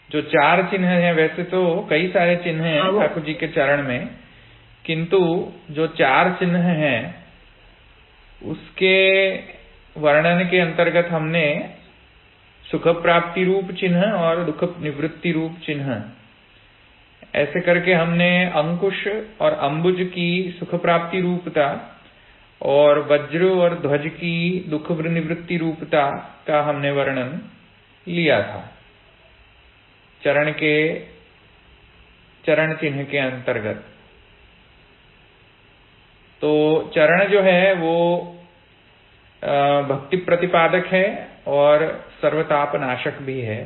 जो 4 चिन्ह हैं, वैसे तो कई सारे चिन्ह हैं ठाकुर जी के चरण में, किंतु जो 4 चिन्ह हैं उसके वर्णन के अंतर्गत हमने सुख प्राप्ति रूप चिन्ह और दुख निवृत्ति रूप चिन्ह, ऐसे करके हमने अंकुश और अंबुज की सुख प्राप्ति रूपता और वज्र और ध्वज की दुख निवृत्ति रूपता का हमने वर्णन लिया था चरण चिन्ह के अंतर्गत। तो चरण जो है वो भक्ति प्रतिपादक है और सर्वताप नाशक भी है,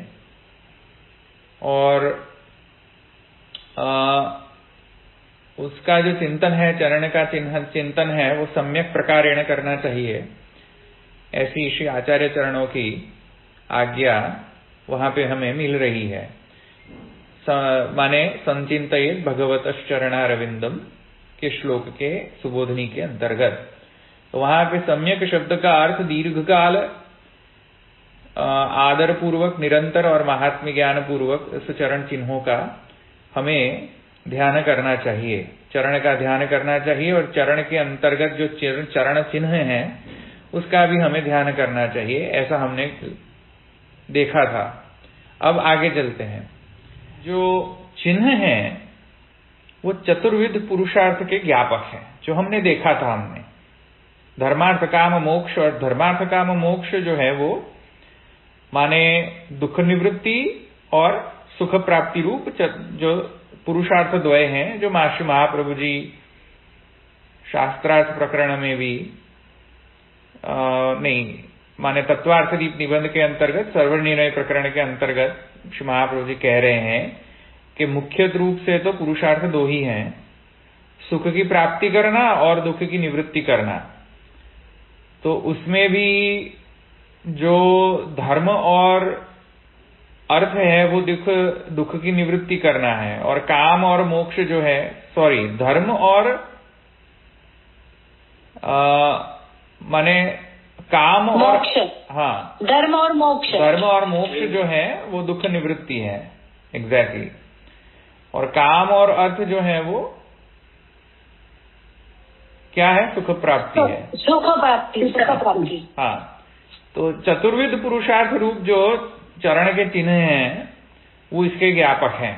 और उसका जो चिंतन है, चरण का चिंतन है, वो सम्यक प्रकारेण करना चाहिए, ऐसी श्री आचार्य चरणों की आज्ञा वहां पे हमें मिल रही है। माने संचिंतयेत् भगवतः चरणारविंदम के श्लोक के सुबोधनी के अंतर्गत। तो वहां पे सम्यक शब्द का अर्थ दीर्घकाल आदर पूर्वक, निरंतर और महात्म्य ज्ञान पूर्वक इस चरण चिन्हों का हमें ध्यान करना चाहिए, चरण का ध्यान करना चाहिए, और चरण के अंतर्गत जो चरण चिन्ह हैं उसका भी हमें ध्यान करना चाहिए, ऐसा हमने देखा था। अब आगे चलते हैं। जो चिन्ह हैं वो चतुर्विध पुरुषार्थ के ज्ञापक हैं, जो हमने देखा था। हमने धर्मार्थ काम मोक्ष, और धर्मार्थ काम मोक्ष जो है वो माने दुख निवृत्ति और सुख प्राप्ति रूप जो पुरुषार्थ द्वय हैं, जो महर्षि महाप्रभु जी शास्त्रार्थ प्रकरण में भी नहीं माने तत्वार्थ दीप निबंध के अंतर्गत, सर्वनिर्णय प्रकरण के अंतर्गत श्री महाप्रभु जी कह रहे हैं कि मुख्य रूप से तो पुरुषार्थ 2 ही हैं, सुख की प्राप्ति करना और दुख की निवृत्ति करना। तो उसमें भी जो धर्म और अर्थ है वो दुख की निवृत्ति करना है, और काम और मोक्ष जो है, धर्म और माने काम और हाँ, धर्म और मोक्ष जो है वो दुख निवृत्ति है, एग्जैक्टली। और काम और अर्थ जो है वो क्या है? सुख प्राप्ति है, सुख प्राप्ति। हाँ। तो चतुर्विध पुरुषार्थ रूप जो चरण के चिन्ह हैं वो इसके ज्ञापक हैं,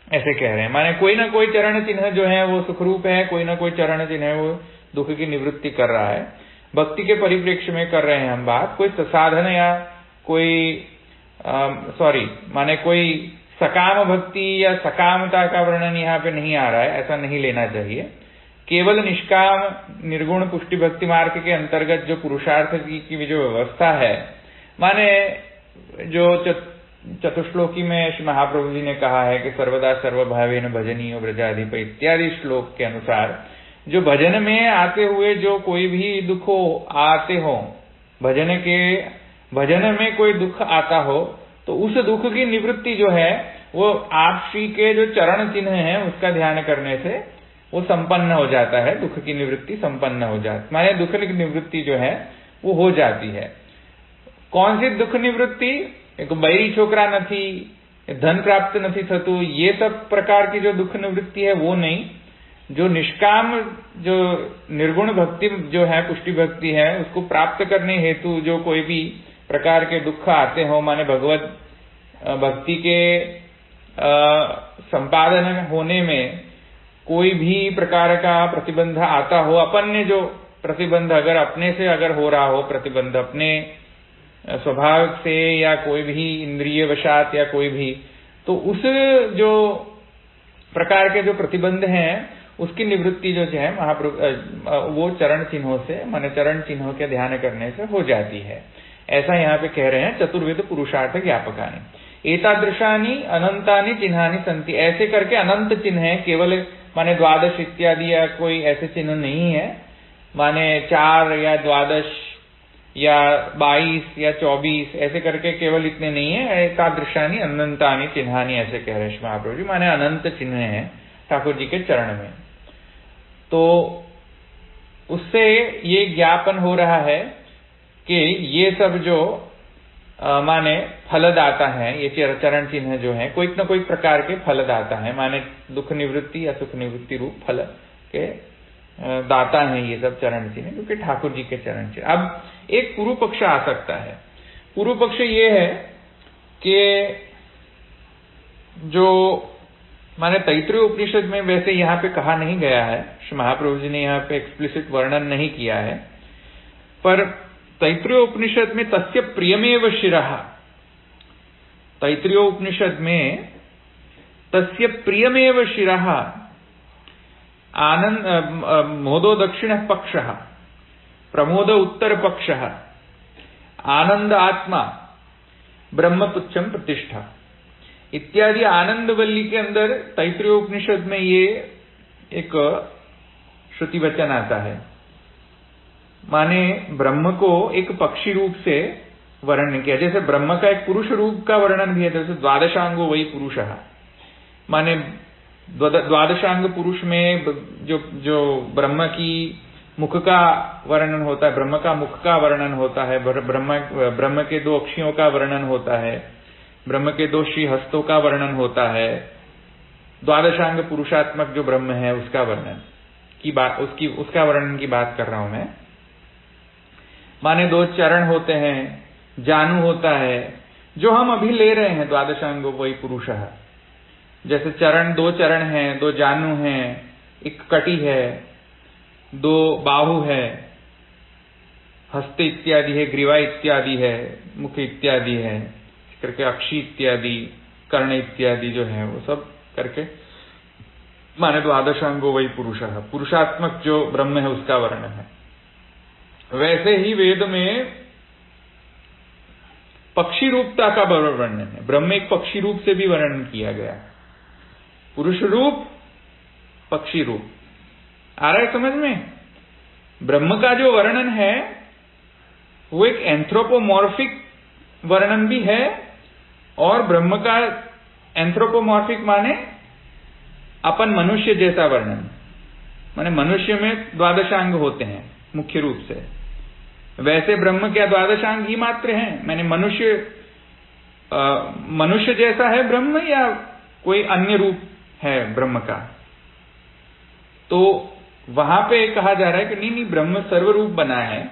ऐसे कह रहे हैं। माने कोई ना कोई चरण चिन्ह जो है वो सुख रूप है, कोई ना कोई चरण चिन्ह है वो दुख की निवृत्ति कर रहा है। भक्ति के परिप्रेक्ष्य में कर रहे हैं हम बात, कोई साधन या कोई माने कोई सकाम भक्ति या सकामता का वर्णन यहाँ पे नहीं आ रहा है, ऐसा नहीं लेना चाहिए। केवल निष्काम निर्गुण पुष्टि भक्ति मार्ग के अंतर्गत जो पुरुषार्थ की जो व्यवस्था है, माने जो चतुश्लोकी में श्री महाप्रभु जी ने कहा है कि सर्वदा सर्वभावेन भजनीय व्रजाधिप इत्यादि श्लोक के अनुसार, जो भजन में आते हुए जो कोई भी दुख आते हो, भजन में कोई दुख आता हो, तो उस दुख की निवृत्ति जो है वो आप श्री के जो चरण चिन्ह है उसका ध्यान करने से वो संपन्न हो जाता है, दुख की निवृत्ति संपन्न हो जाती, माने दुख की निवृत्ति जो है वो हो जाती है। कौन सी दुख निवृत्ति? एक बैरी छोकरा नहीं, धन प्राप्त नहीं थतु, ये सब प्रकार की जो दुख निवृत्ति है वो नहीं। जो निष्काम जो निर्गुण भक्ति जो है, पुष्टि भक्ति है, उसको प्राप्त करने हेतु जो कोई भी प्रकार के दुख आते हो, माने भगवत भक्ति के संपादन होने में कोई भी प्रकार का प्रतिबंध आता हो, अपन जो प्रतिबंध अगर अपने से अगर हो रहा हो, प्रतिबंध अपने स्वभाव से या कोई भी इंद्रिय वशात या कोई भी, तो उस जो प्रकार के जो प्रतिबंध हैं उसकी निवृत्ति जो है महाप्रभु वो चरण चिन्हों से, माने चरण चिन्हों के ध्यान करने से हो जाती है, ऐसा यहाँ पे कह रहे हैं। चतुर्विध पुरुषार्थ ज्ञापकानि एतादृशानि अनंतानि चिन्हानि संति, ऐसे करके अनंत चिन्ह है, केवल माने द्वादश इत्यादि या कोई ऐसे चिन्ह नहीं है, माने 4 या द्वादश या 22 या 24 ऐसे करके केवल इतने नहीं है। एतादृशानि अनंतानि चिन्हानि ऐसे कह रहे हैं महाप्रभु जी, माने अनंत चिन्ह है ठाकुर जी के चरण में। तो उससे ये ज्ञापन हो रहा है कि ये सब जो माने फलदाता है, ये चरण चिन्ह जो है कोई न कोई प्रकार के फलदाता है, माने दुख निवृत्ति या सुख निवृत्ति रूप फल के दाता है ये सब चरण चिन्ह, क्योंकि ठाकुर जी के चरण चिन्ह। अब एक पूर्व पक्ष आ सकता है। पूर्व पक्ष ये है कि जो माने तैत्तिरीय उपनिषद में वैसे यहाँ पे कहा नहीं गया है, महाप्रभु जी ने यहाँ पे एक्सप्लिसिट वर्णन नहीं किया है, पर तैत्तिरीय उपनिषद में तस्य प्रियमेव शिरः, तैत्तिरीय उपनिषद में तस्य प्रियमेव शिरः आनंद मोदो दक्षिण पक्षः प्रमोद उत्तर पक्षः आनंद आत्मा ब्रह्मपुच्छम प्रतिष्ठा इत्यादि आनंदवल्ली के अंदर तैत्तिरीय उपनिषद में ये एक श्रुति वचन आता है। माने ब्रह्म को एक पक्षी रूप से वर्णन किया, जैसे ब्रह्म का एक पुरुष रूप का वर्णन भी है, जैसे द्वादशांगो वही पुरुषः, माने द्वादशांग पुरुष में जो ब्रह्म की मुख का वर्णन होता है, ब्रह्म का मुख का वर्णन होता है, ब्रह्म के 2 अक्षियों का वर्णन होता है, ब्रह्म के 2 श्रीहस्तों का वर्णन होता है, द्वादशांग पुरुषात्मक जो ब्रह्म है उसका वर्णन की बात, उसका वर्णन की बात कर रहा हूं मैं। माने 2 चरण होते हैं, जानू होता है, जो हम अभी ले रहे हैं द्वादशांगो वही पुरुषः, जैसे 2 चरण हैं, 2 जानू हैं, एक कटी है, 2 बाहु है, हस्त इत्यादि है, ग्रीवा इत्यादि है, मुख इत्यादि है करके, अक्षी इत्यादि, कर्ण इत्यादि जो है वो सब करके माने द्वादशांगो वही पुरुषः, पुरुषात्मक जो ब्रह्म है उसका वर्णन है। वैसे ही वेद में पक्षी रूपता का वर्णन है, ब्रह्म एक पक्षी रूप से भी वर्णन किया गया, पुरुष रूप पक्षी रूप। आ रहा है समझ में? ब्रह्म का जो वर्णन है वो एक एंथ्रोपोमॉर्फिक वर्णन भी है, और ब्रह्म का एंथ्रोपोमॉर्फिक माने अपन मनुष्य जैसा वर्णन, माने मनुष्य में द्वादशांग होते हैं मुख्य रूप से, वैसे ब्रह्म क्या द्वादशांग ही मात्र हैं, मैंने मनुष्य जैसा है ब्रह्म या कोई अन्य रूप है ब्रह्म का। तो वहां पे कहा जा रहा है कि नहीं ब्रह्म सर्वरूप बना है,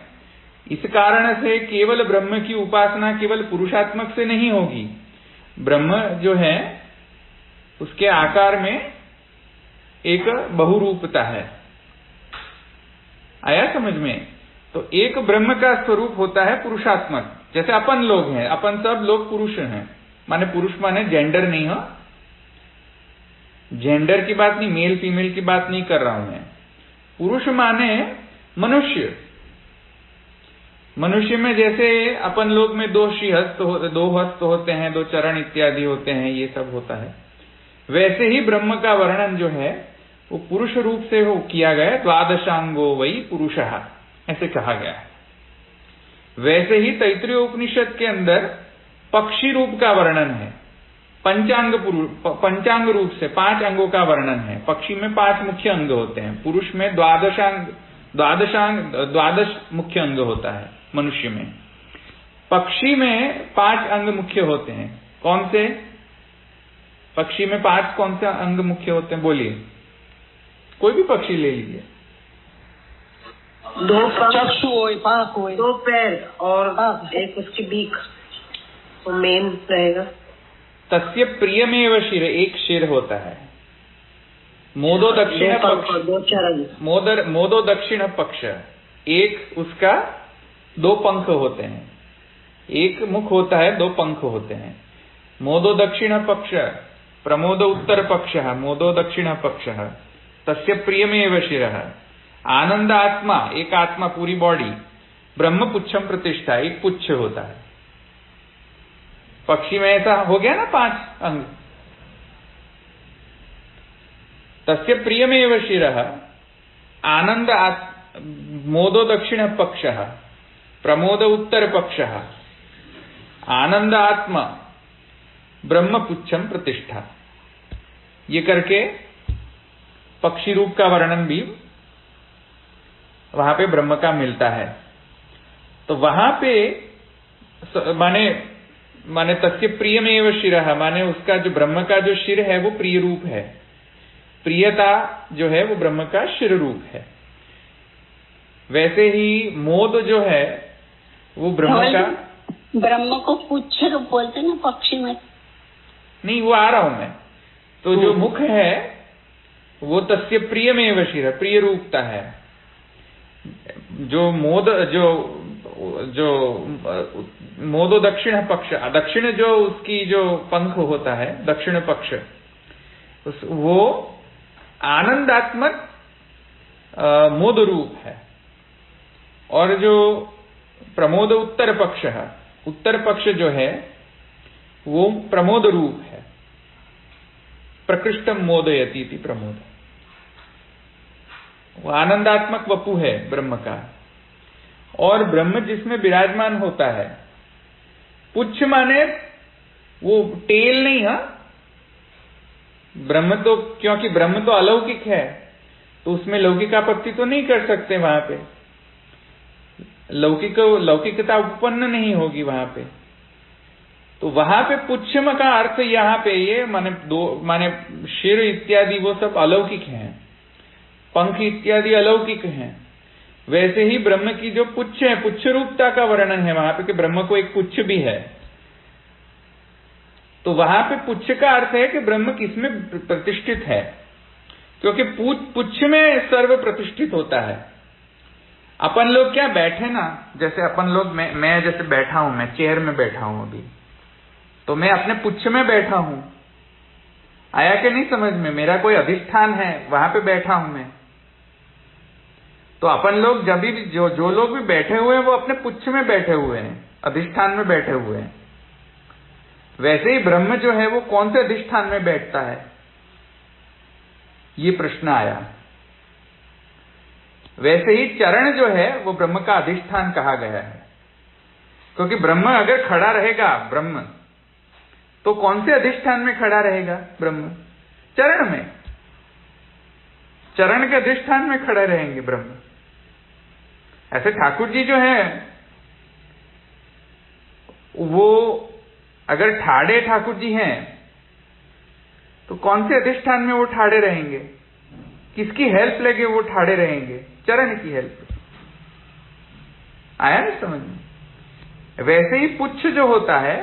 इस कारण से केवल ब्रह्म की उपासना केवल पुरुषात्मक से नहीं होगी, ब्रह्म जो है उसके आकार में एक बहुरूपता है। आया समझ में? तो एक ब्रह्म का स्वरूप होता है पुरुषात्मक, जैसे अपन लोग हैं, अपन सब लोग पुरुष हैं, माने पुरुष माने जेंडर नहीं हो, जेंडर की बात नहीं, मेल फीमेल की बात नहीं कर रहा हूं मैं, पुरुष माने मनुष्य। मनुष्य में जैसे अपन लोग में 2 श्रीहस्त 2 हस्त होते हैं, 2 चरण इत्यादि होते हैं, ये सब होता है, वैसे ही ब्रह्म का वर्णन जो है वो पुरुष रूप से हो किया गया, द्वादशांगो वही पुरुषः ऐसे कहा गया है। वैसे ही तैत्तिरीय उपनिषद के अंदर पक्षी रूप का वर्णन है, पंचांग रूप से 5 अंगों का वर्णन है। पक्षी में 5 मुख्य अंग होते हैं, पुरुष में द्वादश मुख्य अंग होता है, मनुष्य में। पक्षी में 5 अंग मुख्य होते हैं। कौन से? पक्षी में 5 कौन से अंग मुख्य होते हैं? बोलिए, कोई भी पक्षी ले लीजिए। 2 चक्षु हो, 5 हो, 2 पैर और एक उसकी बीक, तो मेन रहेगा। तस्य प्रियमेव शिर, एक शिर होता है। मोदो दक्षिण पक्ष, 2 चरण, मोदो दक्षिण पक्ष, एक उसका 2 पंख होते हैं, एक मुख होता है, 2 पंख होते हैं। मोदो दक्षिण पक्ष प्रमोद उत्तर पक्ष, मोदो दक्षिण पक्ष, तस्य प्रियमेव शिरः, आनंद आत्मा, एक आत्मा पूरी बॉडी, ब्रह्म पुच्छम प्रतिष्ठा, एक पुच्छ होता है। पक्षी में ऐसा हो गया ना 5 अंग। तस्य प्रियमेव शिरः, आनंद मोदो दक्षिण पक्षः, प्रमोद उत्तर पक्षः, आनंद आत्मा, ब्रह्म पुच्छम प्रतिष्ठा, ये करके पक्षी रूप का वर्णन भी वहां पे ब्रह्म का मिलता है। तो वहां पे माने माने तस्य प्रियमेव शिरः, माने उसका जो ब्रह्म का जो शिर है वो प्रिय रूप है, प्रियता जो है वो ब्रह्म का शिर रूप है। वैसे ही मोद जो है वो ब्रह्म का, ब्रह्म को पुच्छ रूप बोलते ना पक्षी में। नहीं, वो आ रहा हूं मैं। तो जो मुख है वो तस्य प्रियमेव शिर, प्रिय रूपता है। जो मोद जो मोदो दक्षिण पक्ष, दक्षिण जो उसकी जो पंख होता है, दक्षिण पक्ष, वो आनंदात्मक मोद रूप है। और जो प्रमोद उत्तर पक्ष है, उत्तर पक्ष जो है वो प्रमोद रूप है। प्रकृष्टम मोदयति इति प्रमोद, वो आनंदात्मक वपु है ब्रह्म का। और ब्रह्म जिसमें विराजमान होता है, पुच्छ माने वो टेल नहीं, हा, ब्रह्म तो, क्योंकि ब्रह्म तो अलौकिक है तो उसमें लौकिकापत्ति तो नहीं कर सकते, वहां पे लौकिकता उत्पन्न नहीं होगी वहां पे। तो वहां पे पुच्छम का अर्थ यहाँ पे ये माने शिर इत्यादि वो सब अलौकिक हैं, पंख इत्यादि अलौकिक हैं। वैसे ही ब्रह्म की जो पुच्छ है, पुच्छ रूपता का वर्णन है वहां पे कि ब्रह्म को एक पुच्छ भी है। तो वहां पे पुच्छ का अर्थ है कि ब्रह्म किसमें प्रतिष्ठित है, क्योंकि पुच्छ में सर्व प्रतिष्ठित होता है। अपन लोग क्या बैठे ना, जैसे अपन लोग, मैं जैसे बैठा हूं, मैं चेयर में बैठा हूं अभी, तो मैं अपने पुच्छ में बैठा हूं। आया कि नहीं समझ में? मेरा कोई अधिष्ठान है, वहां पे बैठा हूं मैं। तो अपन लोग जब भी जो लोग भी बैठे हुए हैं वो अपने पुच्छ में बैठे हुए हैं, अधिष्ठान में बैठे हुए हैं। वैसे ही ब्रह्म जो है वो कौन से अधिष्ठान में बैठता है, ये प्रश्न आया। वैसे ही चरण जो है वो ब्रह्म का अधिष्ठान कहा गया है, क्योंकि ब्रह्म अगर खड़ा रहेगा, ब्रह्म तो कौन से अधिष्ठान में खड़ा रहेगा ब्रह्म? चरण में, चरण के अधिष्ठान में खड़े रहेंगे ब्रह्म। ऐसे ठाकुर जी जो है वो अगर ठाड़े ठाकुर जी हैं तो कौन से अधिष्ठान में वो ठाड़े रहेंगे? किसकी हेल्प लेके वो ठाड़े रहेंगे? चरण की हेल्प। आया ना समझ में? वैसे ही पुच्छ जो होता है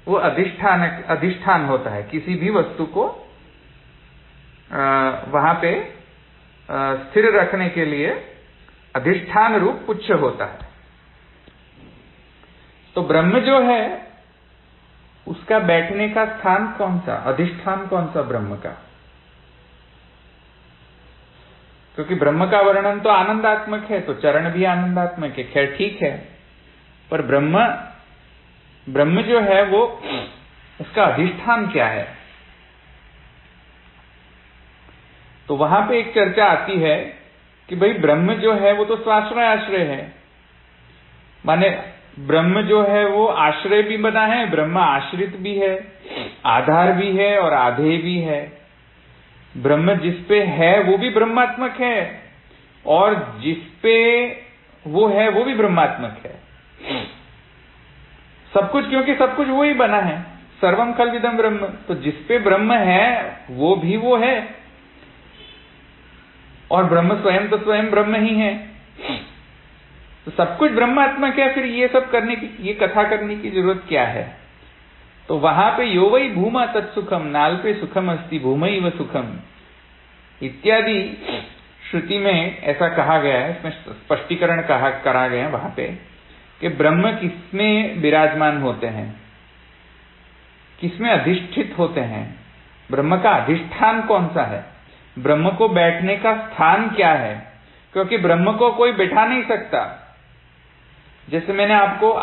वो अधिष्ठान होता है, किसी भी वस्तु को वहां पे स्थिर रखने के लिए अधिष्ठान रूप पुच्छ होता है। तो ब्रह्म जो है उसका बैठने का स्थान कौन सा, अधिष्ठान कौन सा ब्रह्म का? क्योंकि ब्रह्म का वर्णन तो आनंदात्मक है, तो चरण भी आनंदात्मक है। खैर ठीक है, पर ब्रह्म जो है वो, उसका अधिष्ठान क्या है? तो वहां पे एक चर्चा आती है कि भाई ब्रह्म जो है वो तो स्वाश्रय आश्रय है, माने ब्रह्म जो है वो आश्रय भी बना है, ब्रह्म आश्रित भी है, आधार भी है और आधेय भी है। ब्रह्म जिसपे है वो भी ब्रह्मात्मक है और जिसपे वो है वो भी ब्रह्मात्मक है। सब कुछ, क्योंकि सब कुछ वो ही बना है, सर्वम खल्विदम ब्रह्म। तो जिसपे ब्रह्म है वो भी वो है, और ब्रह्म स्वयं तो स्वयं ब्रह्म ही है। तो सब कुछ ब्रह्मात्मक है, फिर ये सब करने की, ये कथा करने की जरूरत क्या है? तो वहां पे यो वै भूमा तत्सुखम नाल्पे सुखम अस्ति भूमैव सुखम इत्यादि श्रुति में ऐसा कहा गया है। इसमें स्पष्टीकरण करा गया है वहां पे कि ब्रह्म किसमें विराजमान होते हैं, किसमें अधिष्ठित होते हैं, ब्रह्म का अधिष्ठान कौन सा है, ब्रह्म को बैठने का स्थान क्या है। क्योंकि ब्रह्म को कोई बैठा नहीं सकता। जैसे मैंने आपको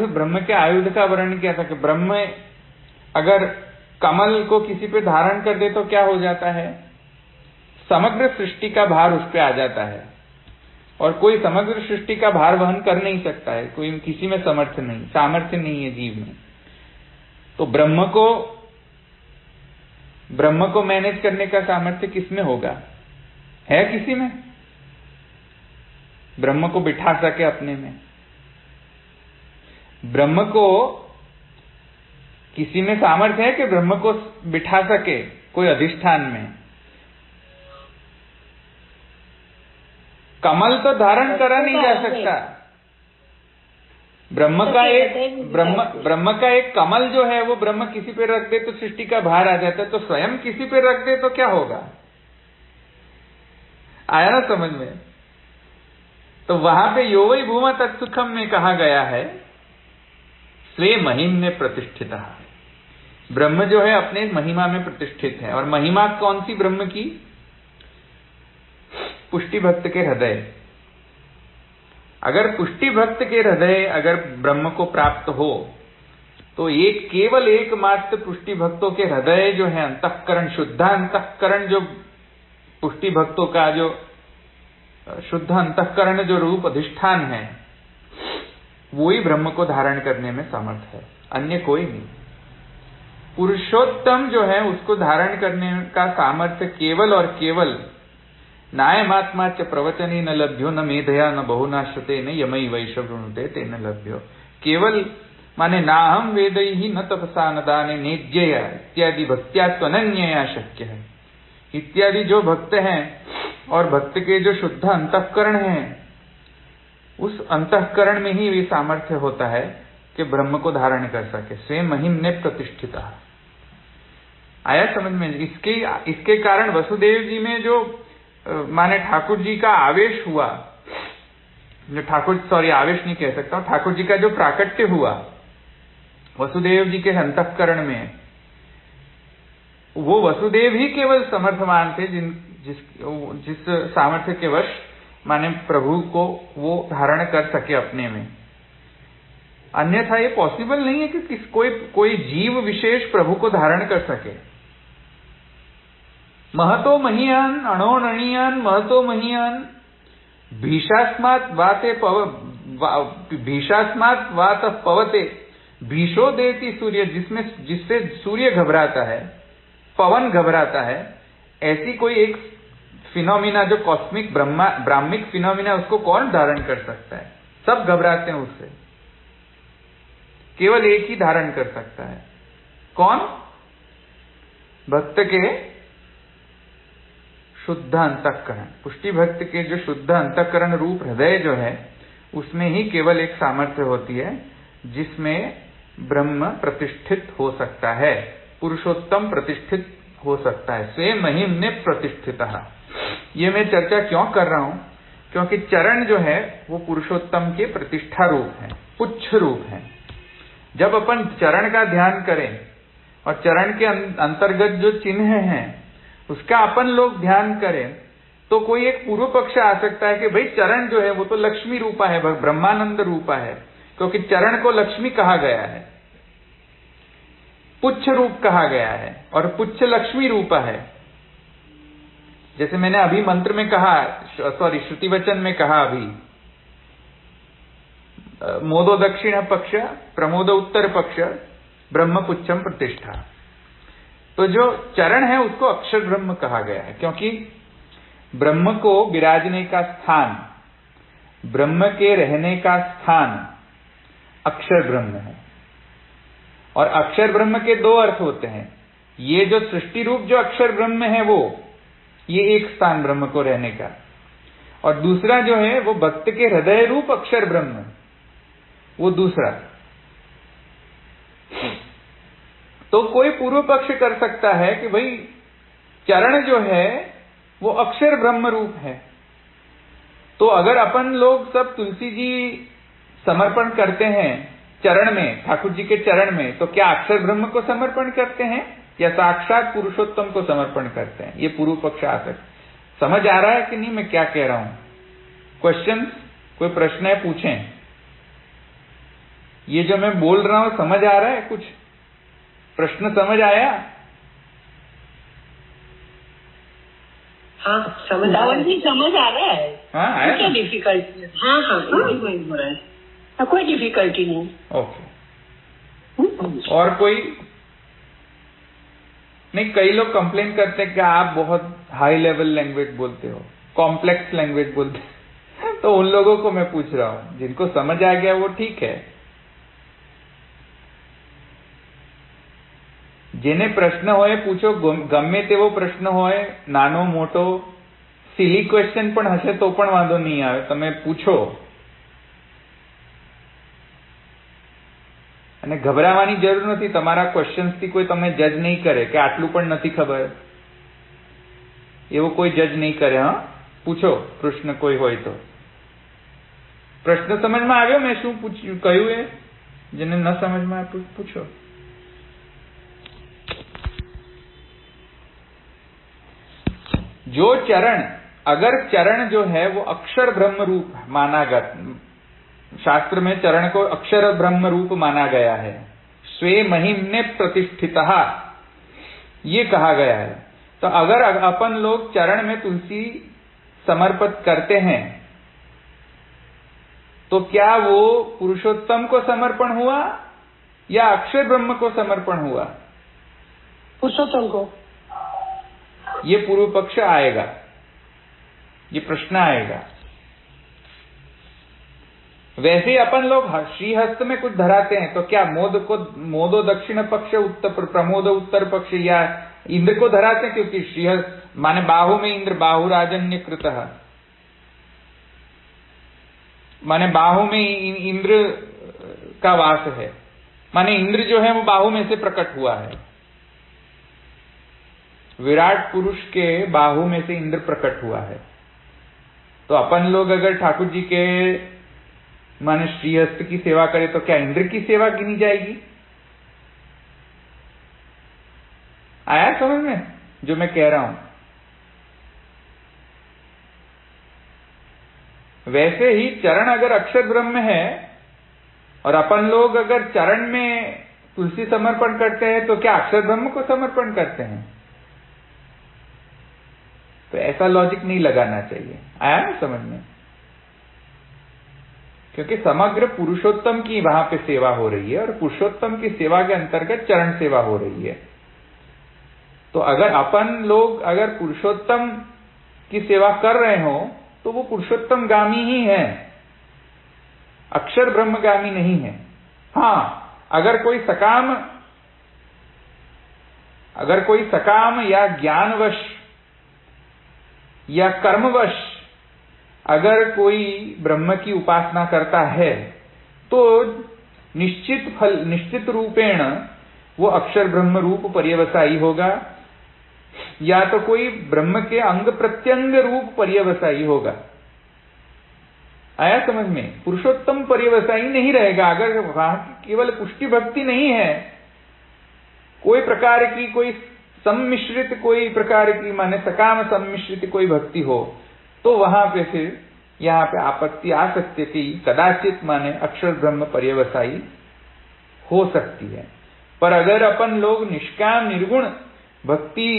ब्रह्म के आयुध का वर्णन किया था कि ब्रह्म अगर कमल को किसी पे धारण कर दे तो क्या हो जाता है? समग्र सृष्टि का भार उस पे आ जाता है, और कोई समग्र सृष्टि का भार वहन कर नहीं सकता है, कोई किसी में सामर्थ्य नहीं है जीव में। तो ब्रह्म को मैनेज करने का सामर्थ्य किसमें होगा? है किसी में ब्रह्म को बिठा सके अपने में? ब्रह्म को किसी में सामर्थ्य है कि ब्रह्म को बिठा सके कोई अधिष्ठान में? कमल तो धारण करा नहीं जा सकता। ब्रह्म का एक कमल जो है वो ब्रह्म किसी पे रख दे तो सृष्टि का भार आ जाता है, तो स्वयं किसी पे रख दे तो क्या होगा? आया ना समझ में? तो वहां पे यो वै भूमा तत्सुखम में कहा गया है स्वे महिम्ने प्रतिष्ठित। ब्रह्म जो है अपने महिमा में प्रतिष्ठित है। और महिमा कौन सी ब्रह्म की? पुष्टि भक्त के हृदय। अगर पुष्टि भक्त के हृदय अगर ब्रह्म को प्राप्त हो तो केवल एकमात्र पुष्टि भक्तों के हृदय जो है अंतःकरण, शुद्ध अंतःकरण, जो पुष्टि भक्तों का जो शुद्ध अंतःकरण जो रूप अधिष्ठान है, वो ही ब्रह्म को धारण करने में समर्थ है, अन्य कोई नहीं। पुरुषोत्तम जो है उसको धारण करने का सामर्थ्य केवल और केवल नायमात्मा च प्रवचनी न लभ्यो न मेधया न बहुनाश्रते न यमई वैश्वृणुते ते न लभ्यो। केवल माने नाहम वेदई ही न तपसा न दाने नेज्यया इत्यादि भक्त्या त्वनन्यया शक्य है इत्यादि जो भक्त हैं और भक्त के जो शुद्ध अंतःकरण हैं, उस अंतःकरण में ही ये सामर्थ्य होता है कि ब्रह्म को धारण कर सके। स्वयं महिम्ने प्रतिष्ठित। आया समझ में? इसके कारण वसुदेव जी में जो माने ठाकुर जी का आवेश हुआ, आवेश नहीं कह सकता, ठाकुर जी का जो प्राकट्य हुआ वसुदेव जी के अंतःकरण में, वो वसुदेव ही केवल समर्थवान थे जिस सामर्थ्य के वश माने प्रभु को वो धारण कर सके अपने में। अन्यथा ये पॉसिबल नहीं है कि कोई जीव विशेष प्रभु को धारण कर सके। महतो महीयान अणोरणीयान महतो महीयान भीषास्मात् वात पवते भीषो देती सूर्य, जिससे सूर्य घबराता है, पवन घबराता है, ऐसी कोई एक फिनोमिना जो कॉस्मिक ब्राह्मिक फिनोमिना, उसको कौन धारण कर सकता है? सब घबराते हैं उससे। केवल एक ही धारण कर सकता है। कौन? भक्त के शुद्ध अंतःकरण, पुष्टि भक्त के जो शुद्ध अंतःकरण रूप हृदय जो है, उसमें ही केवल एक सामर्थ्य होती है जिसमें ब्रह्म प्रतिष्ठित हो सकता है, पुरुषोत्तम प्रतिष्ठित हो सकता है। स्वयं महिम्ने प्रतिष्ठितः। ये मैं चर्चा क्यों कर रहा हूं? क्योंकि चरण जो है वो पुरुषोत्तम के प्रतिष्ठा रूप है, पुच्छ रूप है। जब अपन चरण का ध्यान करें और चरण के अंतर्गत जो चिन्ह हैं उसका अपन लोग ध्यान करें, तो कोई एक पूर्व पक्ष आ सकता है कि भाई चरण जो है वो तो लक्ष्मी रूपा है, ब्रह्मानंद रूपा है, क्योंकि चरण को लक्ष्मी कहा गया है, पुच्छ रूप कहा गया है, और पुच्छ लक्ष्मी रूपा है। जैसे मैंने अभी मंत्र में कहा, श्रुति वचन में कहा अभी, मोदो दक्षिण पक्ष प्रमोदो उत्तर पक्ष ब्रह्म पुच्छम प्रतिष्ठा। तो जो चरण है उसको अक्षर ब्रह्म कहा गया है, क्योंकि ब्रह्म को विराजने का स्थान, ब्रह्म के रहने का स्थान अक्षर ब्रह्म है। और अक्षर ब्रह्म के दो अर्थ होते हैं। ये जो सृष्टि रूप जो अक्षर ब्रह्म है वो ये एक स्थान ब्रह्म को रहने का, और दूसरा जो है वो भक्त के हृदय रूप अक्षर ब्रह्म, वो दूसरा। तो कोई पूर्व पक्ष कर सकता है कि भाई चरण जो है वो अक्षर ब्रह्म रूप है, तो अगर अपन लोग सब तुलसी जी समर्पण करते हैं चरण में, ठाकुर जी के चरण में, तो क्या अक्षर ब्रह्म को समर्पण करते हैं या साक्षात पुरुषोत्तम को समर्पण करते हैं? ये पूर्व पक्ष आ सकता। समझ आ रहा है कि नहीं मैं क्या कह रहा हूं? क्वेश्चन, कोई प्रश्न है पूछें। ये जो मैं बोल रहा हूं समझ आ रहा है? कुछ प्रश्न समझ आया? हाँ, समझ आ रहा है। समझ आ रहा है। हाँ, आया क्या ना? डिफिकल्टी है? हाँ, हो रहा है। कोई डिफिकल्टी नहीं। ओके। और कोई नहीं? कई लोग कंप्लेन करते हैं कि आप बहुत हाई लेवल लैंग्वेज बोलते हो, कॉम्प्लेक्स लैंग्वेज बोलते हो। तो उन लोगों को मैं पूछ रहा हूं, जिनको समझ आ गया वो ठीक है। જેને પ્રશ્ન હોય પૂછો, ગમે તેવો પ્રશ્ન હોય, નાનો મોટો સિલી ક્વેશ્ચન પણ હશે તો પણ વાંધો નહીં આવે, તમે પૂછો. અને ગભરાવાની જરૂર નથી. તમારા ક્વેશ્ચન્સથી કોઈ તમને જજ નહીં કરે કે આટલું પણ નથી ખબર, એવો કોઈ જજ નહીં કરે. હા, પૂછો પ્રશ્ન કોઈ હોય તો. પ્રશ્ન સમજમાં આવ્યો? મેં શું પૂછ્યું કહ્યું એ? જેને ન समझ में पूछो. जो चरण, अगर चरण जो है वो अक्षर ब्रह्म रूप माना गया, शास्त्र में चरण को अक्षर ब्रह्म रूप माना गया है, स्वे महिम्ने प्रतिष्ठितः ये कहा गया है. तो अगर अपन लोग चरण में तुलसी समर्पित करते हैं तो क्या वो पुरुषोत्तम को समर्पण हुआ या अक्षर ब्रह्म को समर्पण हुआ? पुरुषोत्तम को. ये पूर्व पक्ष आएगा, ये प्रश्न आएगा. वैसे ही अपन लोग श्रीहस्त में कुछ धराते हैं तो क्या मोदो दक्षिण पक्ष, उत्तर प्रमोद उत्तर पक्ष, या इंद्र को धराते हैं? क्योंकि श्रीहस्त माने बाहु में इंद्र, बाहुराजन्य कृतः, माने बाहु में इंद्र का वास है, माने इंद्र जो है वो बाहु में से प्रकट हुआ है. विराट पुरुष के बाहु में से इंद्र प्रकट हुआ है. तो अपन लोग अगर ठाकुर जी के माने श्रीहस्त की सेवा करें तो क्या इंद्र की सेवा गिनी जाएगी? आया समझ में जो मैं कह रहा हूं? वैसे ही चरण अगर अक्षर ब्रह्म है और अपन लोग अगर चरण में तुलसी समर्पण करते हैं तो क्या अक्षर ब्रह्म को समर्पण करते हैं? तो ऐसा लॉजिक नहीं लगाना चाहिए. आया ना समझ में? क्योंकि समग्र पुरुषोत्तम की वहां पे सेवा हो रही है और पुरुषोत्तम की सेवा के अंतर्गत चरण सेवा हो रही है. तो अगर अपन लोग अगर पुरुषोत्तम की सेवा कर रहे हो तो वो पुरुषोत्तम गामी ही है, अक्षर ब्रह्मगामी नहीं है. हाँ, अगर कोई सकाम या ज्ञानवश या कर्मवश अगर कोई ब्रह्म की उपासना करता है तो निश्चित रूपेण वो अक्षर ब्रह्म रूप पर्यवसायी होगा, या तो कोई ब्रह्म के अंग प्रत्यंग रूप पर्यवसायी होगा. आया समझ में? पुरुषोत्तम पर्यवसायी नहीं रहेगा. अगर वहां केवल पुष्टि भक्ति नहीं है, कोई प्रकार की कोई सम्मिश्रित, कोई प्रकार की माने सकाम सम्मिश्रित कोई भक्ति हो तो वहां पे फिर यहां पे आपत्ति आ सकती है कि कदाचित माने अक्षर ब्रह्म पर्यवसायी हो सकती है. पर अगर अपन लोग निष्काम निर्गुण भक्ति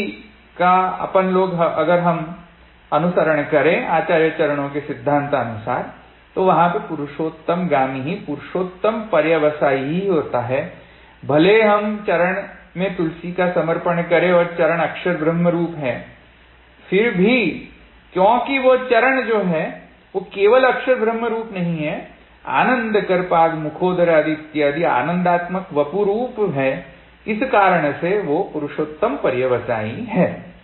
का अपन लोग अगर हम अनुसरण करें आचार्य चरणों के सिद्धांतानुसार तो वहां पे पुरुषोत्तम गामी ही पुरुषोत्तम पर्यवसायी ही होता है. भले हम चरण में तुलसी का समर्पण करें और चरण अक्षर ब्रह्म रूप है, फिर भी क्योंकि वो चरण जो है वो केवल अक्षर ब्रह्म रूप नहीं है, आनंद करपाग मुखोदर आदि इत्यादि आनंदात्मक वपु रूप है, इस कारण से वो पुरुषोत्तम पर्यवसायी है.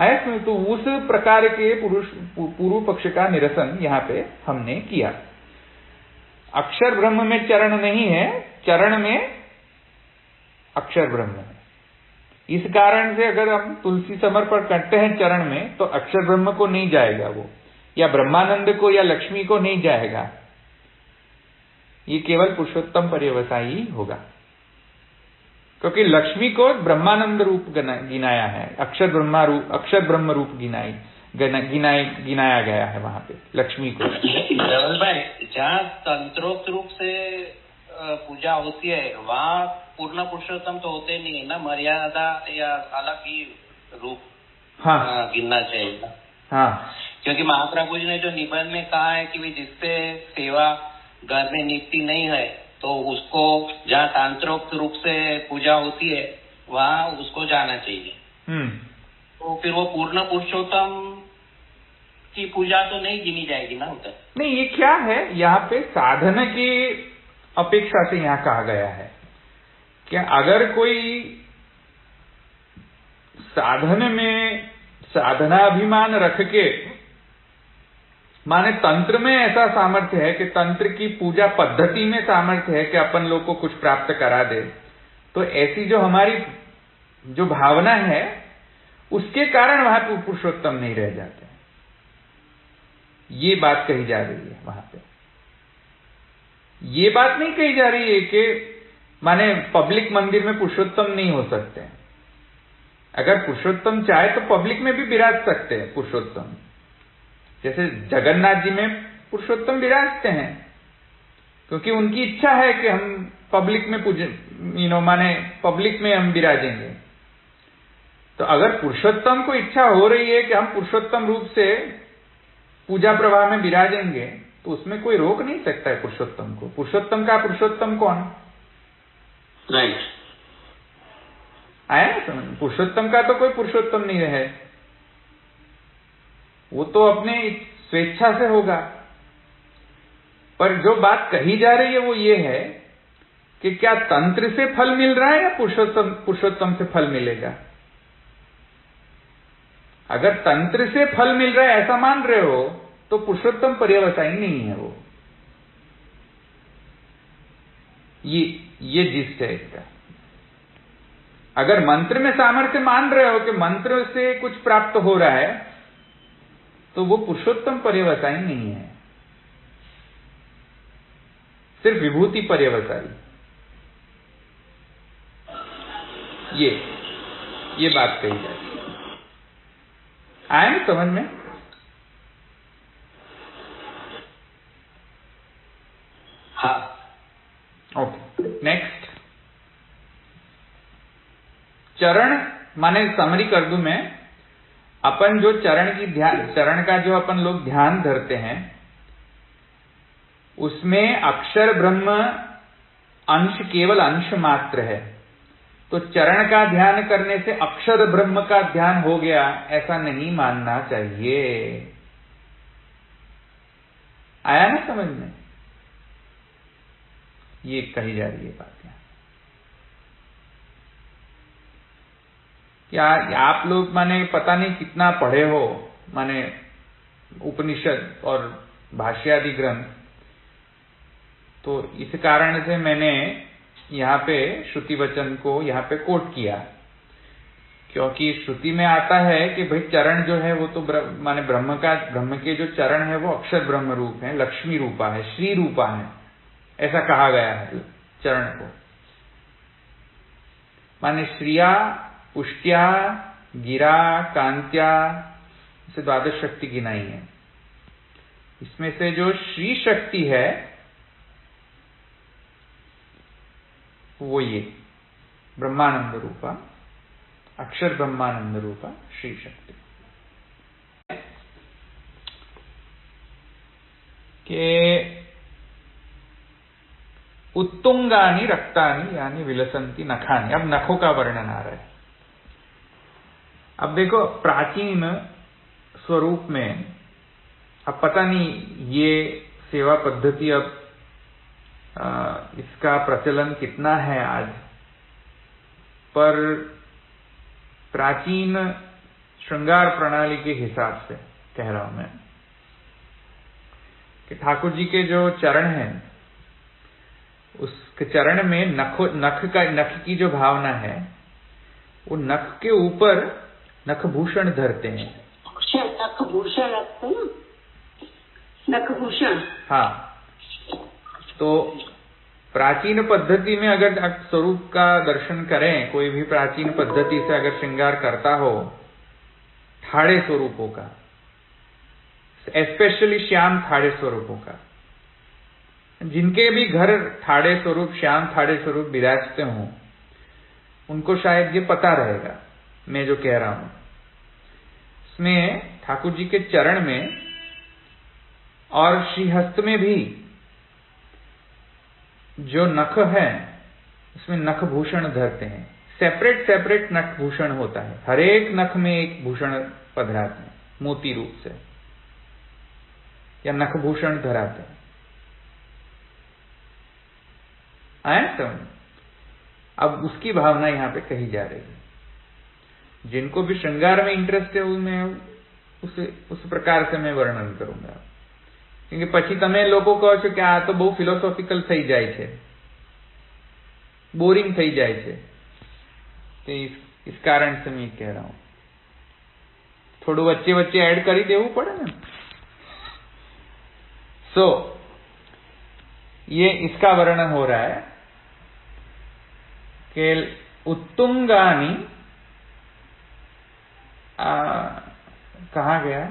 ऐसे तो उस प्रकार के पूर्व पक्ष का निरसन यहाँ पे हमने किया. अक्षर ब्रह्म में चरण नहीं है, चरण में अक्षर ब्रह्म है. इस कारण से अगर हम तुलसी समर्पण करते हैं चरण में तो अक्षर ब्रह्म को नहीं जाएगा वो, या ब्रह्मानंद को या लक्ष्मी को नहीं जाएगा, ये केवल पुरुषोत्तम पर्यवसायी होगा. क्योंकि लक्ष्मी को ब्रह्मानंद रूप गिनाया है, अक्षर ब्रह्म रूप गिनाया गया है वहां पे लक्ष्मी को. धवल भाई, जहाँ तंत्रोक्त रूप से पूजा होती है वहाँ पूर्ण पुरुषोत्तम तो होते नहीं है ना, मर्यादा या अलग ही रूप गिनना चाहिए. हाँ, क्योंकि महाप्रभु जी ने जो निबंध में कहा है कि जिससे सेवा घर में नित्य नहीं है तो उसको जहाँ तंत्रोक्त रूप से पूजा होती है वहाँ उसको जाना चाहिए. तो फिर वो पूर्ण पुरुषोत्तम की पूजा तो नहीं गिनी जाएगी ना उधर. नहीं, ये क्या है, यहाँ पे साधन की अपेक्षा से यहाँ कहा गया है कि अगर कोई साधन में साधनाभिमान रख के, माने तंत्र में ऐसा सामर्थ्य है कि तंत्र की पूजा पद्धति में सामर्थ्य है कि अपन लोग को कुछ प्राप्त करा दे, तो ऐसी जो हमारी जो भावना है उसके कारण वहां पुरुषोत्तम नहीं रह जाते। ये बात कही जा रही है वहां पे। ये बात नहीं कही जा रही है कि माने पब्लिक मंदिर में पुरुषोत्तम नहीं हो सकते। अगर पुरुषोत्तम चाहे तो पब्लिक में भी विराज सकते हैं पुरुषोत्तम, जैसे जगन्नाथ जी में पुरुषोत्तम विराजते हैं, क्योंकि उनकी इच्छा है कि हम पब्लिक में माने पब्लिक में हम विराजेंगे। तो अगर पुरुषोत्तम को इच्छा हो रही है कि हम पुरुषोत्तम रूप से पूजा प्रवाह में विराजेंगे, तो उसमें कोई रोक नहीं सकता है पुरुषोत्तम को। पुरुषोत्तम का पुरुषोत्तम कौन? राइट, आया ना समझ? पुरुषोत्तम का तो कोई पुरुषोत्तम नहीं रहे, वो तो अपने स्वेच्छा से होगा। पर जो बात कही जा रही है वो ये है कि क्या तंत्र से फल मिल रहा है या पुरुषोत्तम से फल मिलेगा। अगर तंत्र से फल मिल रहा है ऐसा मान रहे हो तो पुरुषोत्तम पर्यवसायी नहीं है वो। ये जिस्ट है इसका। अगर मंत्र में सामर्थ्य मान रहे हो कि मंत्र से कुछ प्राप्त हो रहा है, तो वो पुरुषोत्तम पर्यवसायी नहीं है, सिर्फ विभूति पर्यवसायी। ये बात कही जाए। आए ना समझ में? हाँ। ओके, नेक्स्ट चरण, माने समरी कर दूं मैं। अपन जो चरण का जो अपन लोग ध्यान धरते हैं, उसमें अक्षर ब्रह्म अंश केवल अंश मात्र है। तो चरण का ध्यान करने से अक्षर ब्रह्म का ध्यान हो गया, ऐसा नहीं मानना चाहिए। आया ना समझ में? ये कही जा रही है बात यहां। क्या आप लोग माने पता नहीं कितना पढ़े हो, माने उपनिषद और भाष्यादि ग्रंथ, तो इस कारण से मैंने यहां पे श्रुति वचन को यहां पे कोट किया, क्योंकि श्रुति में आता है कि भाई चरण जो है वो तो माने ब्रह्म के जो चरण है वो अक्षर ब्रह्म रूप है, लक्ष्मी रूपा है, श्री रूपा है, ऐसा कहा गया है चरण को। माने श्रिया, पुष्ट्या, गिरा, कांत्या, इसे द्वादश शक्ति गिनाई है। इसमें से जो श्री शक्ति है वो ये ब्रह्मानंद रूपा, अक्षर ब्रह्मानंद रूपा श्री शक्ति के उत्तुंगानी रक्तानी यानी विलसंती नखानी। अब नखों का वर्णन आ रहा है। अब देखो प्राचीन स्वरूप में, अब पता नहीं ये सेवा पद्धति अब इसका प्रचलन कितना है आज, पर प्राचीन श्रृंगार प्रणाली के हिसाब से कह रहा हूं मैं कि ठाकुर जी के जो चरण हैं, उसके चरण में नख की जो भावना है, वो नख के ऊपर नखभूषण धरते हैं। नखभूषण रखते हैं, नखभूषण। हाँ, तो प्राचीन पद्धति में अगर स्वरूप का दर्शन करें, कोई भी प्राचीन पद्धति से अगर श्रृंगार करता हो ठाड़े स्वरूपों का, स्पेशली श्याम ठाड़े स्वरूपों का, जिनके भी घर ठाड़े स्वरूप, श्याम ठाड़े स्वरूप विराजते हों, उनको शायद ये पता रहेगा मैं जो कह रहा हूं। इसमें ठाकुर जी के चरण में और श्रीहस्त में भी जो नख है उसमें नखभूषण धरते हैं। सेपरेट नखभूषण होता है, हर एक नख में एक भूषण पधराते हैं मोती रूप से, या नखभूषण धराते हैं। आए समझ? अब उसकी भावना यहां पे कही जा रही है जिनको भी श्रृंगार में इंटरेस्ट है मैं उस प्रकार से मैं वर्णन करूंगा। क्योंकि પછી તમે લોકો કહો છો કે આ તો બહુ ફિલોસોફિકલ થઈ જાય છે, બોરિંગ થઈ જાય છે, तो इस कारण से मैं कह रहा हूं थोड़ू वच्चे वच्चे ऐड કરી દેવું પડે ને। सो ये इसका वर्णन हो रहा है कि उत्तुंगानी कहा गया,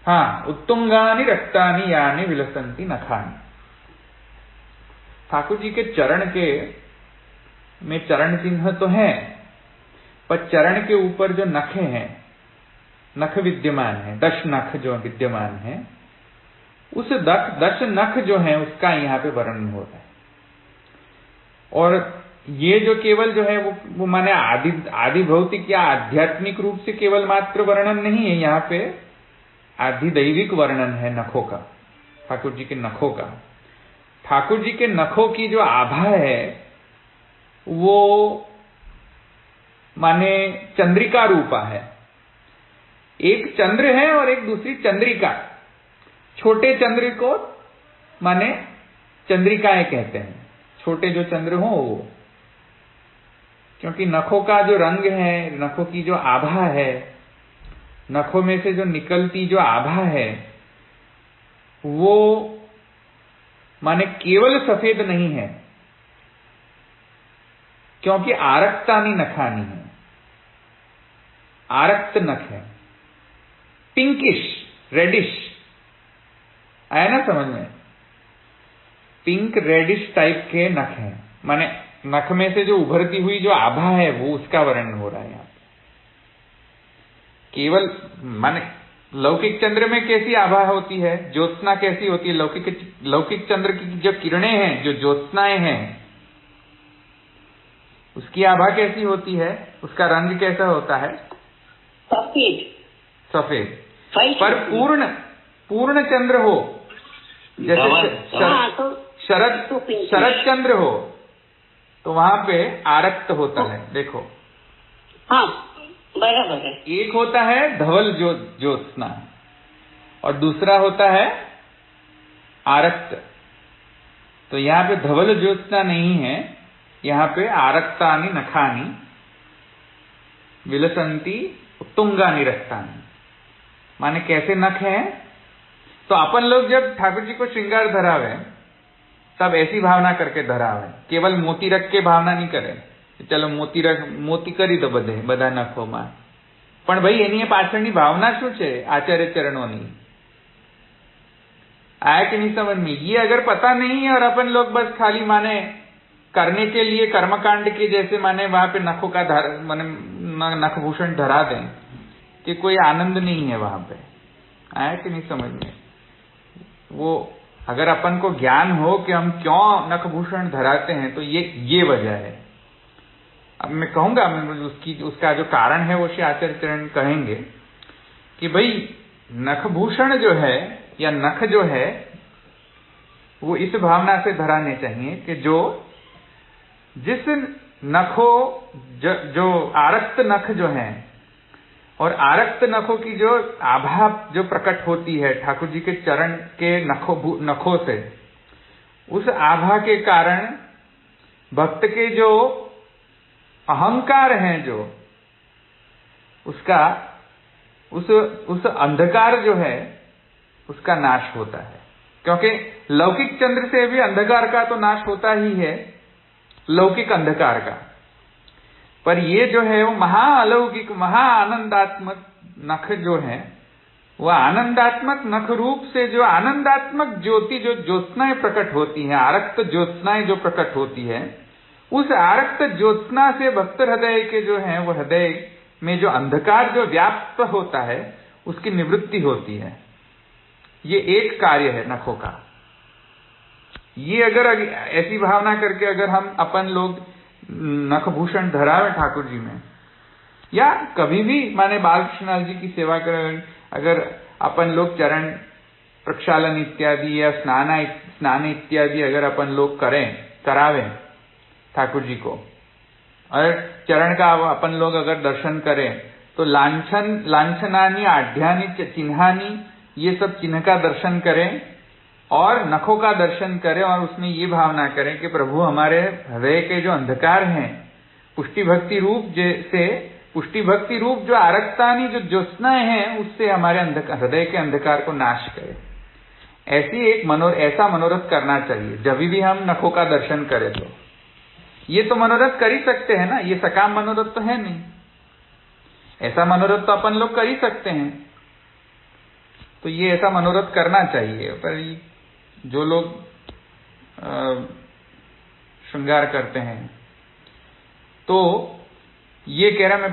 हाँ, उत्तुंगानी रक्तानी यानी विलसंती नखानी। ठाकुर जी के चरण के में चरण चिन्ह तो है, पर चरण के ऊपर जो नखे हैं, नख विद्यमान है, 10 नख जो विद्यमान है, उस 10 नख जो है उसका यहाँ पे वर्णन हो रहा है। और ये जो केवल जो है वो माने आदि भौतिक या आध्यात्मिक रूप से केवल मात्र वर्णन नहीं है, यहाँ पे आधिदैविक वर्णन है नखों का, ठाकुर जी के नखों का। ठाकुर जी के नखों की जो आभा है वो माने चंद्रिका रूपा है। एक चंद्र है और एक दूसरी चंद्रिका। छोटे चंद्र को माने चंद्रिकाएं कहते हैं, छोटे जो चंद्र हो वो, क्योंकि नखों का जो रंग है, नखों की जो आभा है, नखों में से जो निकलती जो आभा है वो माने केवल सफेद नहीं है, क्योंकि आरक्तानी नखानी है, आरक्त नख है, पिंकिश रेडिश, आया ना समझ में, पिंक रेडिश टाइप के नख हैं, माने नख में से जो उभरती हुई जो आभा है वो उसका वर्णन हो रहा है यहाँ पे। केवल माने लौकिक चंद्र में कैसी आभा होती है, ज्योत्सना कैसी होती है, लौकिक चंद्र की जो किरणें हैं, जो ज्योत्सनाएं हैं, उसकी आभा कैसी होती है, उसका रंग कैसा होता है, सफेद। पर पूर्ण चंद्र हो, जैसे शरद चंद्र हो तो वहां पे आरक्त होता है। देखो, हाँ बराबर है। एक होता है धवल ज्योत्सना और दूसरा होता है आरक्त। तो यहाँ पे धवल ज्योत्सना नहीं है, यहाँ पे आरक्तानी नखानी विलसंती उत्तुंगानी रक्तानी। माने कैसे नख हैं, तो अपन लोग जब ठाकुर जी को श्रृंगार धरावे तब ऐसी भावना करके धरावे, केवल मोती रख के भावना नहीं करे, चलो मोती કરી દો બધા નખોમાં, પણ ભાઈ એની પાછળની ભાવના શું છે આચાર્ય ચરણોની, आया कि नहीं समझ में। ये अगर पता नहीं है और अपन लोग बस खाली माने करने के लिए कर्मकांड के जैसे माने वहां पे नखों का माने नखभूषण धरा दें, कि कोई आनंद नहीं है वहां पे, आया कि नहीं समझ में। वो अगर अपन को ज्ञान हो कि हम क्यों नखभूषण धराते हैं तो ये वजह है। अब मैं कहूंगा, उसका जो कारण है वो श्री आचार्य चरण कहेंगे कि भाई नखभूषण जो है या नख जो है वो इस भावना से धराने चाहिए कि जिस नखों जो आरक्त नख जो है और आरक्त नखों की जो आभा जो प्रकट होती है ठाकुर जी के चरण के नखों से, उस आभा के कारण भक्त के जो अहंकार है, जो उसका उस अंधकार जो है उसका नाश होता है। क्योंकि लौकिक चंद्र से भी अंधकार का तो नाश होता ही है, लौकिक अंधकार का, पर ये जो है वो महाअलौकिक महाआनंदात्मक नख जो है, वह आनंदात्मक नख रूप से जो आनंदात्मक ज्योति जो ज्योत्सनाएं प्रकट होती हैं, आरक्त ज्योत्सनाएं जो प्रकट होती है, उस आरक्त ज्योत्सना से भक्त हृदय के जो है वो हृदय में जो अंधकार जो व्याप्त होता है उसकी निवृत्ति होती है। ये एक कार्य है नखों का। ये अगर ऐसी भावना करके अगर हम अपन लोग नखभूषण धरावे ठाकुर जी में, या कभी भी माने बालकृष्ण जी की सेवा करें, अगर अपन लोग चरण प्रक्षालन इत्यादि या स्नान इत्यादि अगर अपन लोग करावें ठाकुर जी को, और चरण का अपन लोग अगर दर्शन करें तो लांछनानी आढ्यानी चिन्हानी, ये सब चिन्ह का दर्शन करें और नखों का दर्शन करें और उसमें ये भावना करें कि प्रभु हमारे हृदय के जो अंधकार हैं, पुष्टि भक्ति रूप जो आरक्तानी जो ज्योत्सनाएं हैं, उससे हमारे हृदय के अंधकार को नाश करे। ऐसा मनोरथ करना चाहिए जब भी हम नखों का दर्शन करें। तो ये तो मनोरथ कर ही सकते हैं ना, ये सकाम मनोरथ तो है नहीं, ऐसा मनोरथ तो अपन लोग कर ही सकते हैं। तो ये ऐसा मनोरथ करना चाहिए। पर जो लोग श्रृंगार करते हैं, तो ये कह रहा, मैं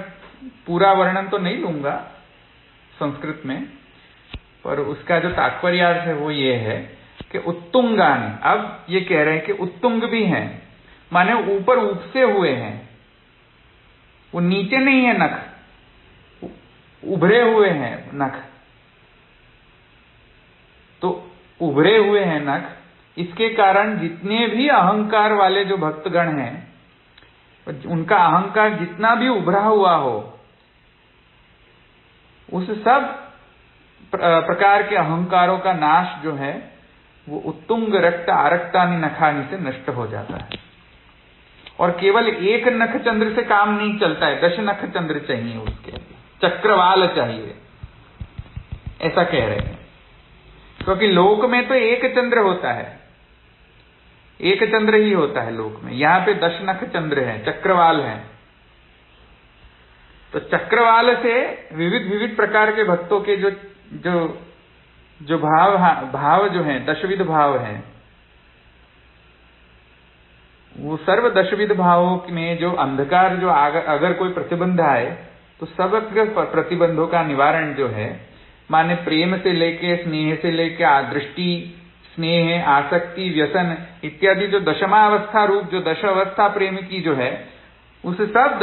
पूरा वर्णन तो नहीं लूंगा संस्कृत में, पर उसका जो तात्पर्यार्थ है वो ये है कि उत्तुंगानी, अब ये कह रहे हैं कि उत्तुंग भी हैं, माने ऊपर उपसे हुए हैं, वो नीचे नहीं है नख, उभरे हुए हैं नख, तो उभरे हुए हैं नख। इसके कारण जितने भी अहंकार वाले जो भक्तगण हैं, उनका अहंकार जितना भी उभरा हुआ हो, उस सब प्रकार के अहंकारों का नाश जो है वो उत्तुंग रक्त आरक्तानी नखानी से नष्ट हो जाता है। और केवल एक नख चंद्र से काम नहीं चलता है, 10 नख चंद्र चाहिए, उसके चक्रवाल चाहिए, ऐसा कह रहे हैं। क्योंकि लोक में तो एक चंद्र होता है, एक चंद्र ही होता है लोक में, यहां पे 10 नख चंद्र है, चक्रवाल है। तो चक्रवाल से विविध प्रकार के भक्तों के जो भाव जो हैं, दशविध भाव हैं, वो सर्व दशविध भावों में जो अंधकार जो अगर कोई प्रतिबंध आए, तो सब प्रतिबंधों का निवारण जो है, माने प्रेम से लेके, स्नेह से लेके, दृष्टि, स्नेह, आसक्ति, व्यसन इत्यादि जो दशमावस्था रूप जो दश अवस्था प्रेम की जो है, उस सब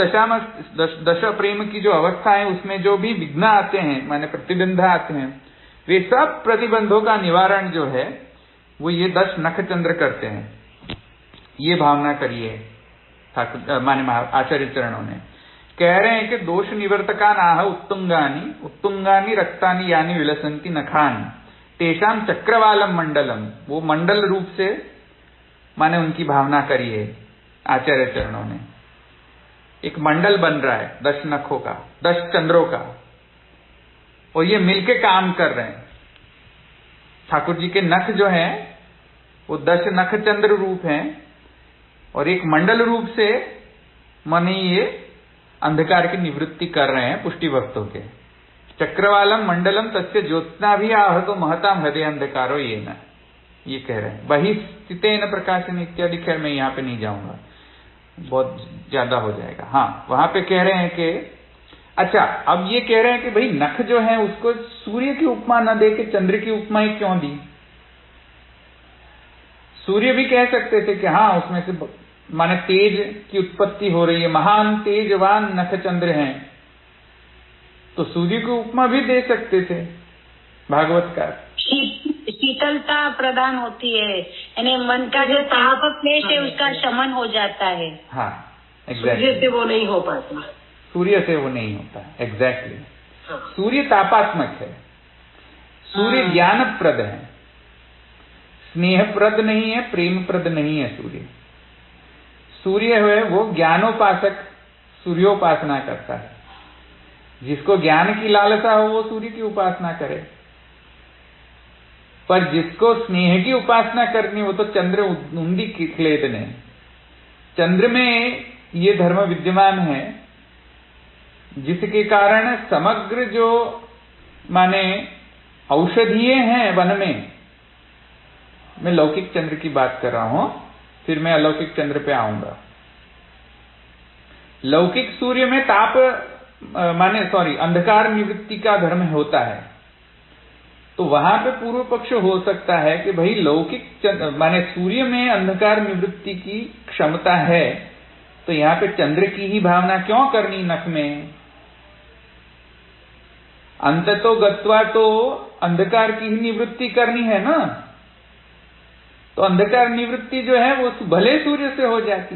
दश प्रेम की जो अवस्था है, उसमें जो भी विघ्न आते हैं, माने प्रतिबंध आते हैं, वे सब प्रतिबंधों का निवारण जो है वो ये 10 नख चंद्र करते हैं। ये भावना करिए माने आचार्य चरणों ने कह रहे हैं कि दोष निवर्तका नाह उत्तुंगानी रक्तानी यानी विलसंती नखानी तेषाम चक्रवालम मंडलम, वो मंडल रूप से माने उनकी भावना करिए आचार्य चरणों ने। एक मंडल बन रहा है 10 नखों का, 10 चंद्रों का, और ये मिलके काम कर रहे हैं। ठाकुर जी के नख जो हैं वो 10 नख चंद्र रूप हैं, और एक मंडल रूप से माने ये अंधकार की निवृत्ति कर रहे हैं पुष्टि भक्तों के। चक्रवालम मंडलम तस्य ज्योत्ना भी आहतो महताम हृदय अंधकारो ये न, ये कह रहे हैं। वही स्थितेन प्रकाशन इत्यादि, खैर मैं यहाँ पे नहीं जाऊंगा, बहुत ज्यादा हो जाएगा। हाँ, वहां पे कह रहे हैं कि अच्छा, अब ये कह रहे हैं कि भाई नख जो है उसको सूर्य की उपमा न दे के चंद्र की उपमा ही क्यों दी। सूर्य भी कह सकते थे कि हाँ, उसमें से माने तेज की उत्पत्ति हो रही है, महान तेजवान नख चंद्र हैं, तो सूर्य की उपमा भी दे सकते थे भागवतकार। शीतलता प्रदान होती है, यानी मन का जो ताप क्लेश है उसका शमन हो जाता है। हाँ, सूर्य से वो नहीं हो पाता, सूर्य से वो नहीं होता, एग्जैक्टली। सूर्य तापात्मक है, सूर्य ज्ञानप्रद है, स्नेहप्रद नहीं है, प्रेमप्रद नहीं है। सूर्य है वो ज्ञानोपासक, सूर्योपासना करता है। जिसको ज्ञान की लालसा हो वो सूर्य की उपासना करे, पर जिसको स्नेह की उपासना करनी वो तो चंद्र उंडी क्लेद ने। चंद्र में ये धर्म विद्यमान है जिसके कारण समग्र जो माने औषधीय हैं वन में, मैं लौकिक चंद्र की बात कर रहा हूं, फिर मैं अलौकिक चंद्र पे आऊंगा। लौकिक सूर्य में ताप अंधकार निवृत्ति का धर्म होता है, तो वहां पे पूर्व पक्ष हो सकता है कि भाई लौकिक माने सूर्य में अंधकार निवृत्ति की क्षमता है, तो यहां पे चंद्र की ही भावना क्यों करनी नख में। अंततो गत्वा तो अंधकार की ही निवृत्ति करनी है ना, तो अंधकार निवृत्ति जो है वो भले सूर्य से हो जाती,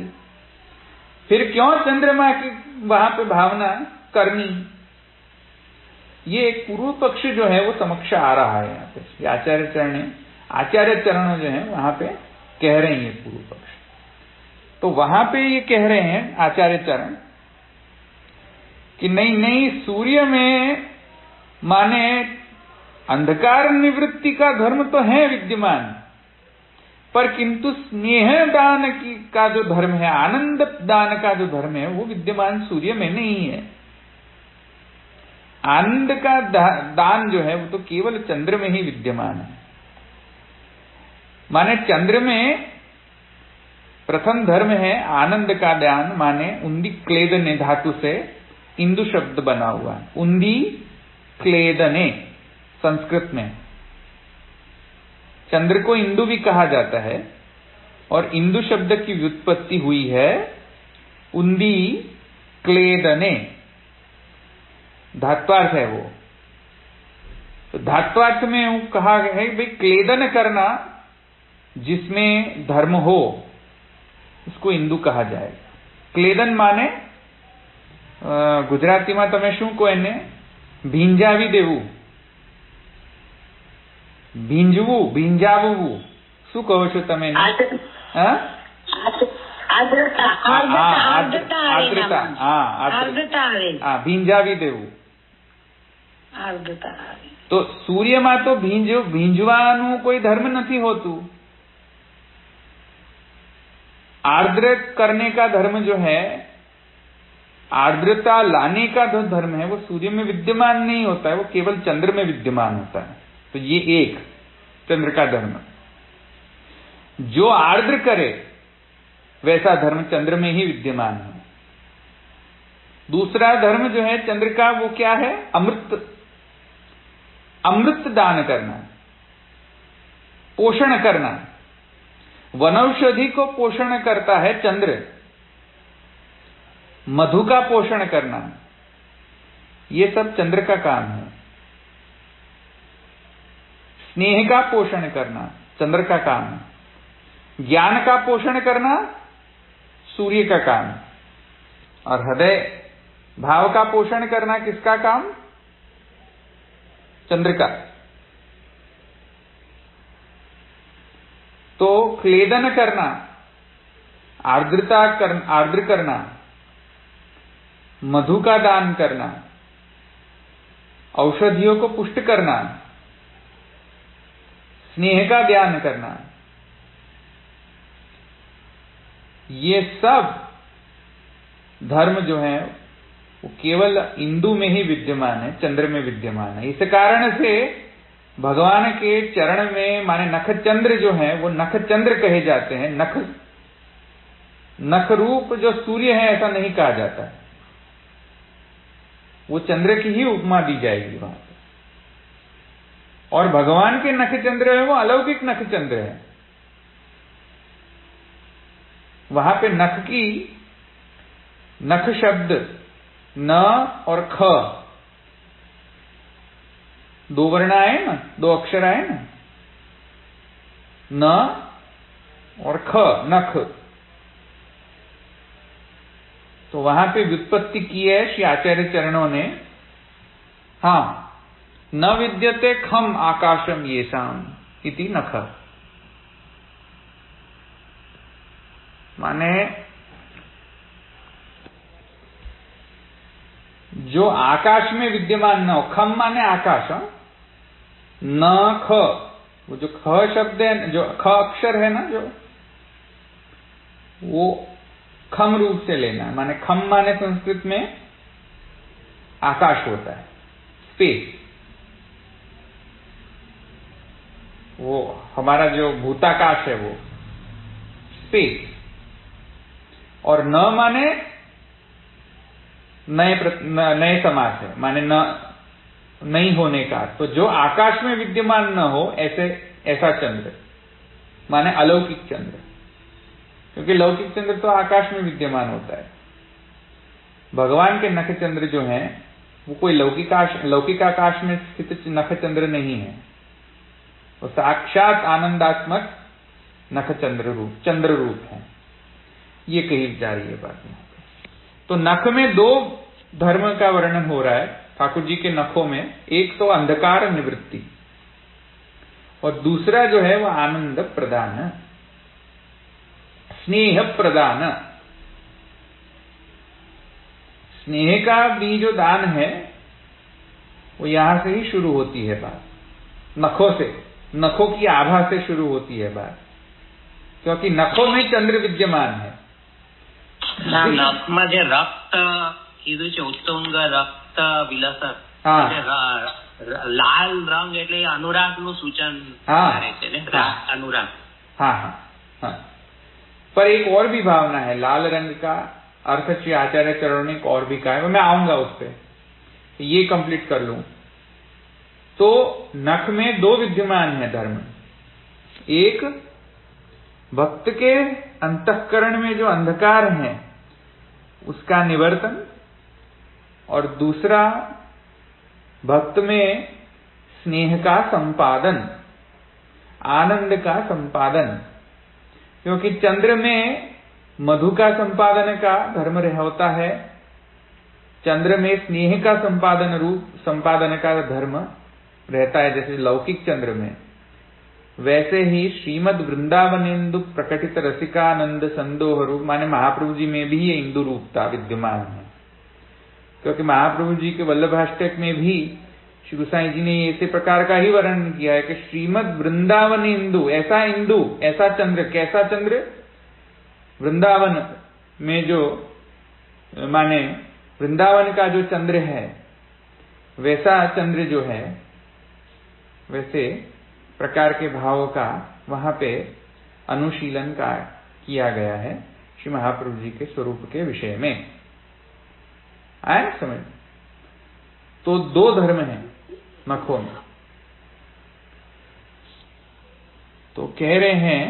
फिर क्यों चंद्रमा की वहां पे भावना करनी? ये एक पूर्व पक्ष जो है वो समक्ष आ रहा है यहाँ पे। आचार्य चरण जो है वहां पे कह रहे हैं ये पूर्व पक्ष। तो वहां पे ये कह रहे हैं आचार्य चरण कि नहीं, सूर्य में माने अंधकार निवृत्ति का धर्म तो है विद्यमान, पर किंतु स्नेह दान का जो धर्म है, आनंद दान का जो धर्म है, वो विद्यमान सूर्य में नहीं है। आनंद का दान जो है वो तो केवल चंद्र में ही विद्यमान है। माने चंद्र में प्रथम धर्म है आनंद का दान, माने उन्दी क्लेदने धातु से इंदु शब्द बना हुआ है। उन्दी क्लेदने संस्कृत में चंद्र को इंदु भी कहा जाता है, और इंदु शब्द की व्युत्पत्ति हुई है उन्दी क्लेदने, धात्वार्थ है वो। तो धात्वार्थ में वो कहा गया है भाई क्लेदन करना जिसमें धर्म हो उसको इंदु कहा जाएगा। क्लेदन माने गुजरातीમાં તમે શું કહો એને? ભીંજાવી દેવું, ભીંજાવવું, શું કહો છો તમે? આર્દ્રતા, ભીંજાવી દેવું, આર્દ્રતા। તો સૂર્યમાં તો ભીંજવાનું કોઈ ધર્મ નથી હોતું। आर्द्र करने का धर्म जो है, आर्द्रता लाने का जो धर्म है वो सूर्य में विद्यमान नहीं होता है, वो केवल चंद्र में विद्यमान होता है। तो ये एक चंद्र का धर्म, जो आर्द्र करे वैसा धर्म चंद्र में ही विद्यमान है। दूसरा धर्म जो है चंद्र का वो क्या है? अमृत दान करना, पोषण करना। वनौषधि को पोषण करता है चंद्र, मधु का पोषण करना, ये सब चंद्र का काम है। स्नेह का पोषण करना चंद्र का काम है। ज्ञान का पोषण करना सूर्य का काम है। और हृदय भाव का पोषण करना किसका काम? चंद्र का। तो क्लेदन करना, आर्द्र करना, मधु का दान करना, औषधियों को पुष्ट करना, स्नेह का ध्यान करना, ये सब धर्म जो है वो केवल इंदु में ही विद्यमान है, चंद्र में विद्यमान है। इस कारण से भगवान के चरण में माने नख चंद्र जो है वो नख चंद्र कहे जाते हैं। नख रूप जो सूर्य है ऐसा नहीं कहा जाता है, वो चंद्र की ही उपमा दी जाएगी वहां पर। और भगवान के नख चंद्र है वो अलौकिक नख चंद्र है। वहां पे नख शब्द न और ख, दो वर्ण आए ना, दो अक्षर आए ना, न और ख, नख। तो वहां पे व्युत्पत्ति की है श्री आचार्य चरणों ने। हाँ, न विद्यते खम आकाशम येषाम इति नख, माने जो आकाश में विद्यमान न हो। खम माने आकाश, न ख, वो जो ख शब्द है, जो ख अक्षर है ना, जो वो खम रूप से लेना है। माने खम माने संस्कृत में आकाश होता है, स्पेस। वो हमारा जो भूताकाश है वो स्पेस। और न माने नए समास है, माने न नहीं होने का। तो जो आकाश में विद्यमान न हो ऐसा चंद्र माने अलौकिक चंद्र, क्योंकि लौकिक चंद्र तो आकाश में विद्यमान होता है। भगवान के नख चंद्र जो हैं वो कोई लौकिक आकाश में स्थित नख चंद्र नहीं है, वो साक्षात आनंदात्मक नख चंद्र रूप है। ये कही जा रही है बात में। तो नख में दो धर्म का वर्णन हो रहा है ठाकुर जी के नखों में। एक तो अंधकार निवृत्ति और दूसरा जो है वह आनंद प्रदान, स्नेह प्रदान। स्नेह का भी जो दान है वो यहां से ही शुरू होती है बात, नखों से, नखों की आभा से शुरू होती है बात, क्योंकि नखों में चंद्र विद्यमान है। नखमध्ये रक्त કીધું છે ઉત્તુંગ રક્ત વિલાસ, લાલ રંગ એટલે અનુરાગનું સૂચન કરે છે ને, अनुराग। हाँ हाँ हाँ, पर एक और भी भावना है लाल रंग का अर्थ श्री आचार्य चरणों ने एक और भी कहा है, मैं आऊंगा उस पर, ये कंप्लीट कर लूं। तो नख में दो विद्यमान है धर्म, एक भक्त के अंतःकरण में जो अंधकार है उसका निवर्तन, और दूसरा भक्त में स्नेह का संपादन, आनंद का संपादन। क्योंकि चंद्र में मधु का संपादन का धर्म होता है, चंद्र में स्नेह का संपादन का धर्म रहता है, जैसे लौकिक चंद्र में। वैसे ही श्रीमद वृंदावनेन्दु प्रकटित रसिकानंद संदोह रूप, माने महाप्रभु जी में भी ये इंदु रूपता विद्यमान है। क्योंकि महाप्रभु जी के वल्लभाष्टक में भी श्री गोसाई जी ने इसी प्रकार का ही वर्णन किया है कि श्रीमद वृंदावन इंदु, ऐसा चंद्र, कैसा चंद्र? वृंदावन में जो माने वृंदावन का जो चंद्र है वैसा चंद्र जो है, वैसे प्रकार के भावों का वहां पे अनुशीलन का किया गया है श्री महाप्रभु जी के स्वरूप के विषय में। आए समझ? तो दो धर्म हैं नखों में। तो कह रहे हैं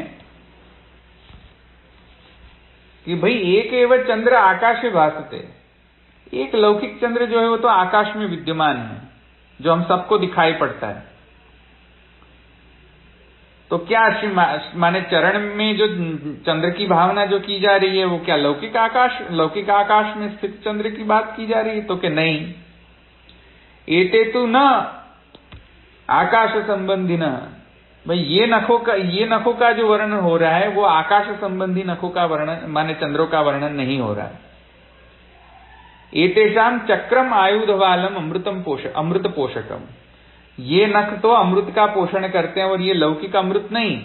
कि भाई एक एवं चंद्र आकाश भासते, एक लौकिक चंद्र जो है वो तो आकाश में विद्यमान है, जो हम सबको दिखाई पड़ता है। तो क्या माने चरण में जो चंद्र की भावना जो की जा रही है वो क्या लौकिक आकाश में स्थित चंद्र की बात की जा रही है? तो कि नहीं, एते तो न आकाश संबंधी न, भाई ये नखों का जो वर्णन हो रहा है वो आकाश संबंधी नखों का वर्णन माने चंद्रों का वर्णन नहीं हो रहा है। एतेषाम चक्रम आयुधवालम अमृत पोषकम, ये नख तो अमृत का पोषण करते हैं, और ये लौकिक अमृत नहीं।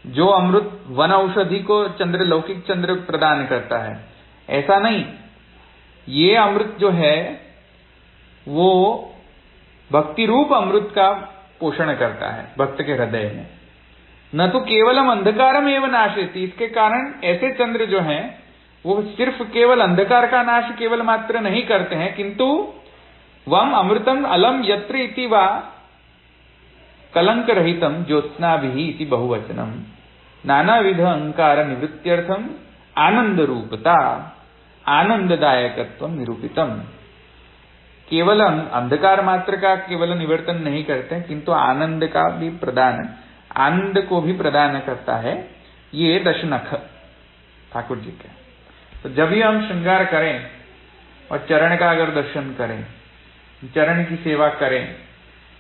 जो अमृत वन औषधि को चंद्र, लौकिक चंद्र प्रदान करता है, ऐसा नहीं। ये अमृत जो है वो भक्ति रूप अमृत का पोषण करता है भक्त के हृदय में। न तो केवलम अंधकारम एवं नाशयति, इसके कारण ऐसे चंद्र जो हैं वो सिर्फ केवल अंधकार का नाश केवल मात्र नहीं करते हैं, किंतु वम अमृतम अलम यत्र इति वा कलंक रहितम ज्योत्स्नाभिः इति बहुवचनम नानाविध अंकार निवृत्त्यर्थम आनंद रूपता आनंददायकत्व निरूपितम। केवल अंधकार मात्र का केवल निवर्तन नहीं करते, किंतु आनंद का भी प्रदान, आनंद को भी प्रदान करता है ये दशनख ठाकुर जी के। तो जब भी हम श्रृंगार करें और चरण का अगर दर्शन करें, चरण की सेवा करें,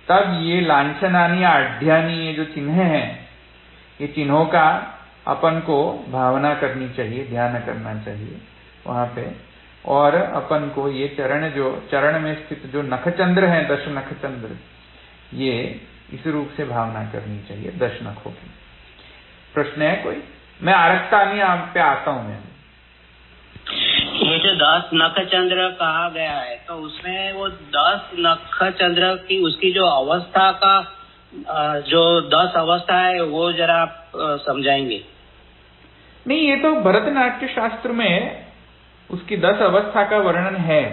तब ये लांछनानी या अड्यानी ये जो चिन्ह हैं, ये चिन्हों का अपन को भावना करनी चाहिए, ध्यान करना चाहिए वहां पे। और अपन को ये चरण में स्थित जो नखचंद्र है, दश नखचंद्र, ये इस रूप से भावना करनी चाहिए दश नखों की। प्रश्न है कोई? मैं आरक्तानी आप पे आता हूं। मैं ये जो 10 नखचंद्र कहा गया है, तो उसमें वो 10 नखचंद्र की उसकी जो अवस्था का जो 10 अवस्था है वो जरा आप समझाएंगे? नहीं, ये तो भरतनाट्य शास्त्र में उसकी 10 अवस्था का वर्णन है।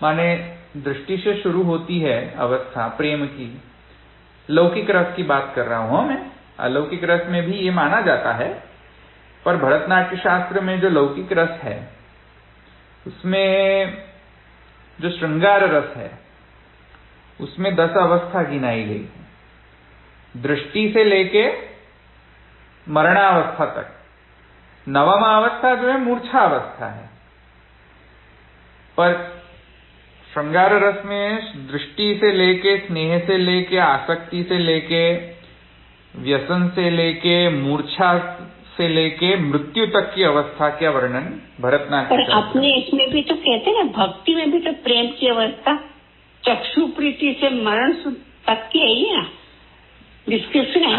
माने दृष्टि से शुरू होती है अवस्था प्रेम की। लौकिक रस की बात कर रहा हूं मैं, अलौकिक रस में भी ये माना जाता है, पर भरतनाट्य शास्त्र में जो लौकिक रस है उसमें जो श्रृंगार रस है उसमें 10 अवस्था गिनाई गई है, दृष्टि से लेके मरणावस्था तक। नवम अवस्था जो है मूर्छा अवस्था है। पर श्रृंगार रस में दृष्टि से लेके, स्नेह से लेके, आसक्ति से लेके, व्यसन से लेके, मूर्छा से लेके मृत्यु तक की अवस्था का वर्णन भरतनाट्य पर अपने इसमें भी तो कहते हैं ना, भक्ति में भी तो प्रेम की अवस्था चक्षु प्रीति से मरण तक की है ही ना, डिस्क्रिप्शन है।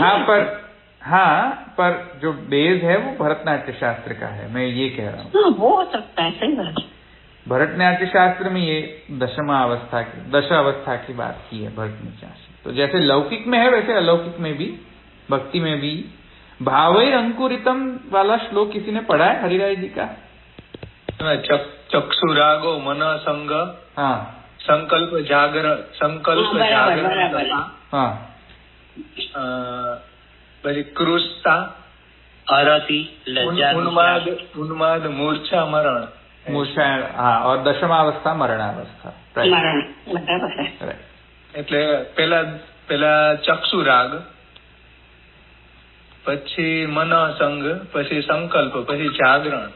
हाँ, पर जो बेस है वो भरतनाट्य शास्त्र का है, मैं ये कह रहा हूँ। हाँ, वो हो सकता है, सही बात। भरतनाट्य शास्त्र में ये दश अवस्था की बात की है भरतनाट्य शास्त्र। तो जैसे लौकिक में है वैसे अलौकिक में भी, भक्ति में भी भावैर अंकुरितम वाला श्लोक किसी ने पढ़ा है हरिराय जी का? चक्षुरागो मन संग, हाँ, संकल्प जागर, हाँ, क्रूसता, आरती, लज्जा, उन्माद, मूर्छा, मरण। मूर्छा, हाँ, और दशमावस्था मरणावस्था। એટલે પેલા ચક્ષુ રાગ, પછી મન સંગ, પછી સંકલ્પ, પછી જાગરણ।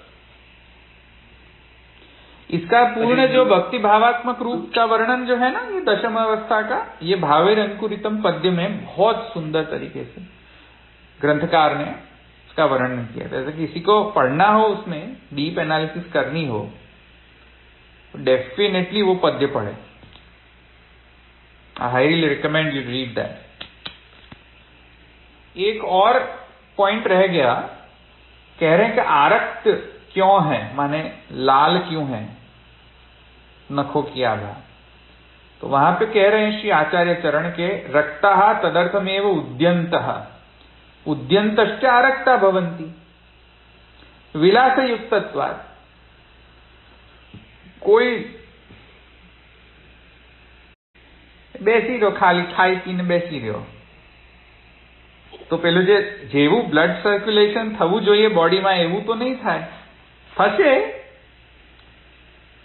इसका पूर्ण जो भक्ति भावात्मक रूप का वर्णन जो है ना, ये दशम अवस्था का, ये भावेर अंकुरितम पद्य में बहुत सुंदर तरीके से ग्रंथकार ने इसका वर्णन किया। जैसे किसी को पढ़ना हो, उसमें डीप एनालिसिस करनी हो, डेफिनेटली वो पद्य पढ़े। I highly recommend you read that. एक और पॉइंट रह गया, कह रहे हैं कि आरक्त क्यों है, माने लाल क्यों है नखों की आभा। तो वहां पे कह रहे हैं श्री आचार्य चरण के, रक्ता तदर्थमेव उद्यंतः, उद्यंतश्च आरक्ता भवन्ति विलासयुक्तत्वात्। कोई બેસી રહ્યો, ખાલી ખાઈ પીને બેસી રહ્યો, તો પેલું જેવું બ્લડ સર્ક્યુલેશન થવું જોઈએ બોડીમાં એવું તો નહીં થાય, થશે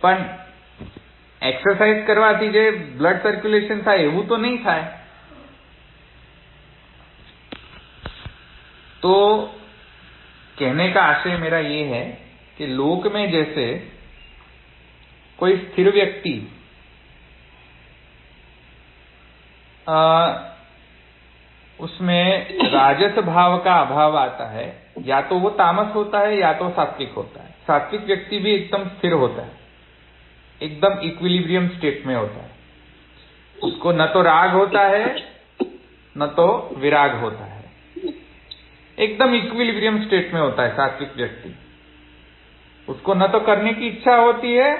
પણ એક્સરસાઇઝ કરવાથી જે બ્લડ સર્ક્યુલેશન થાય એવું તો નહીં થાય। तो कहने का आशय मेरा ये है कि लोक में जैसे कोई स्थिर व्यक्ति उसमें राजस भाव का अभाव आता है, या तो वो तामस होता है या तो सात्विक होता है। सात्विक व्यक्ति भी एकदम स्थिर होता है, एकदम इक्विलिब्रियम स्टेट में होता है, उसको न तो राग होता है न तो विराग होता है, एकदम इक्विलिब्रियम स्टेट में होता है सात्विक व्यक्ति। उसको न तो करने की इच्छा होती है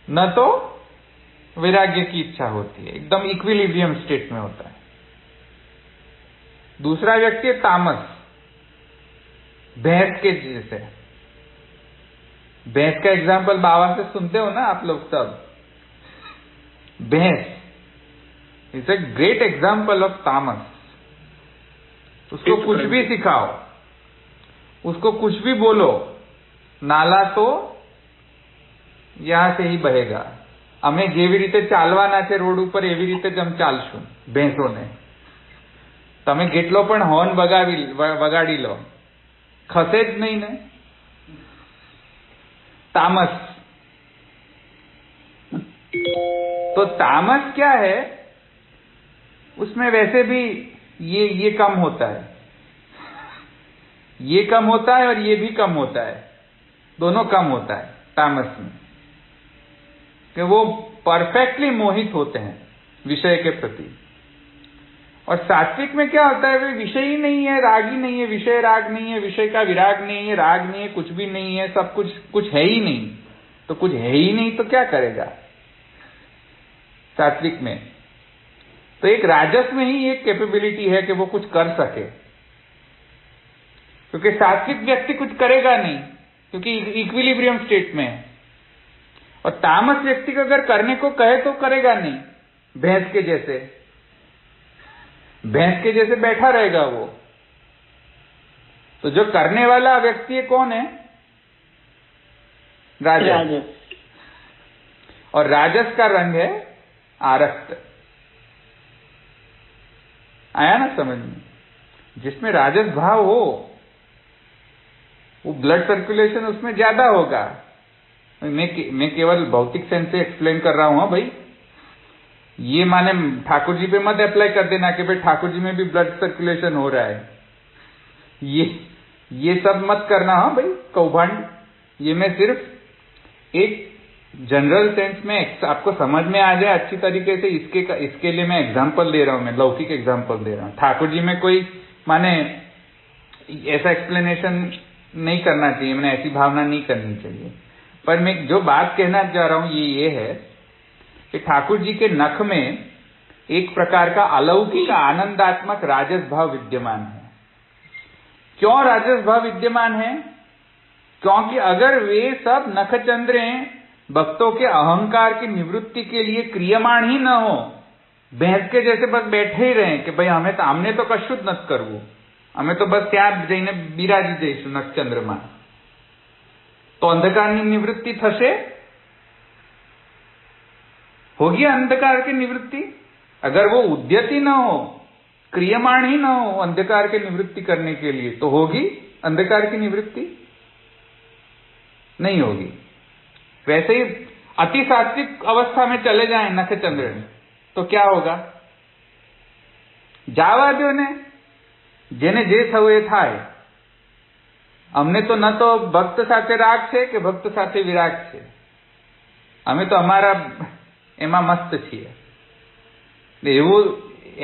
न तो वैराग्य की इच्छा होती है, एकदम इक्विलिब्रियम स्टेट में होता है। दूसरा व्यक्ति तामस, भैंस के जैसे। भैंस का एग्जाम्पल बाबा से सुनते हो ना आप लोग सब। भैंस is a great example of तामस। उसको कुछ भी सिखाओ, उसको कुछ भी बोलो, नाला तो यहां से ही बहेगा। અમે જેવી રીતે ચાલવાના છે રોડ ઉપર એવી રીતે જ અમે ચાલશું ભેંસોને। તમે કેટલો પણ હોર્ન વગાડી લો, ખસે જ નહીં ને। तामस, तो तामस क्या है, उसमें वैसे भी ये कम होता है, ये कम होता है और ये भी कम होता है, दोनों कम होता है तामस में, कि वो परफेक्टली मोहित होते हैं विषय के प्रति। और सात्विक में क्या होता है, वे विषय ही नहीं है, राग ही नहीं है, विषय राग नहीं है, विषय का विराग नहीं है, राग नहीं है, कुछ भी नहीं है, सब कुछ है ही नहीं। तो कुछ है ही नहीं तो क्या करेगा सात्विक में। तो एक राजस में ही एक कैपेबिलिटी है कि वो कुछ कर सके, क्योंकि सात्विक व्यक्ति कुछ करेगा नहीं क्योंकि इक्विलिब्रियम स्टेट में है। और तामस व्यक्ति को अगर करने को कहे तो करेगा नहीं, भैंस के जैसे बैठा रहेगा वो। तो जो करने वाला व्यक्ति है कौन है, राजस। और राजस का रंग है आरक्त। आया ना समझ में। जिसमें राजस भाव हो वो ब्लड सर्कुलेशन उसमें ज्यादा होगा। मैं केवल भौतिक सेंस से एक्सप्लेन कर रहा हूं। हाँ भाई, ये माने ठाकुर जी पे मत अप्लाई कर देना कि भाई ठाकुर जी में भी ब्लड सर्कुलेशन हो रहा है, ये सब मत करना। हाँ भाई, कौभांड। ये मैं सिर्फ एक जनरल सेंस में आपको समझ में आ जाए अच्छी तरीके से, इसके लिए मैं एग्जांपल दे रहा हूं, मैं लौकिक एग्जांपल दे रहा हूं। ठाकुर जी में कोई माने ऐसा एक्सप्लेनेशन नहीं करना चाहिए, मैंने ऐसी भावना नहीं करनी चाहिए। पर मैं जो बात कहना चाह रहा हूं ये है कि ठाकुर जी के नख में एक प्रकार का अलौकिक आनंदात्मक राजस भाव विद्यमान है। क्यों राजस भाव विद्यमान है? क्योंकि अगर वे सब नखचंद्रें भक्तों के अहंकार की निवृत्ति के लिए क्रियमाण ही न हो, भैंस के जैसे बस बैठे ही रहे कि भाई हमने तो कशुं ज नथी करवू, અમે તો બસ ત્યાં જઈને બિરાજી જઈશું નક્ષચંદ્રમાં, તો અંધકારની નિવૃત્તિ થશે? होगी अंधकार की निवृत्ति? अगर वो उद्यति न हो, क्रियमाण ही न हो अंधकार की निवृत्ति करने के लिए, तो होगी अंधकार की निवृत्ति? नहीं होगी। वैसे ही अति सात्विक अवस्था में चले जाएं नखचंद्र, तो क्या होगा? जावा दो ने, जेने जे थवुं ए थाय। अमने तो न तो भक्त साथे राग छे के भक्त साथे विराग छे, अमे तो अमारा एमा मस्त छीए। एवं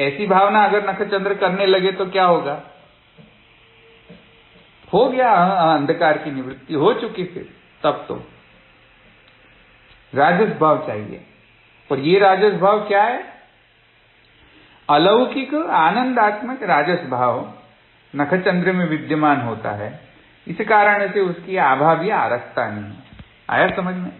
ऐसी भावना अगर नखचंद्र करने लगे तो क्या होगा? हो गया अंधकार की निवृत्ति, हो चुकी। फिर तब तो राजस भाव चाहिए। और ये राजस भाव क्या है? अलौकिक आनंदात्मक राजस भाव नखचंद्र में विद्यमान होता है। इस कारण से उसकी आभा भी आरसता नहीं है। आया समझ में?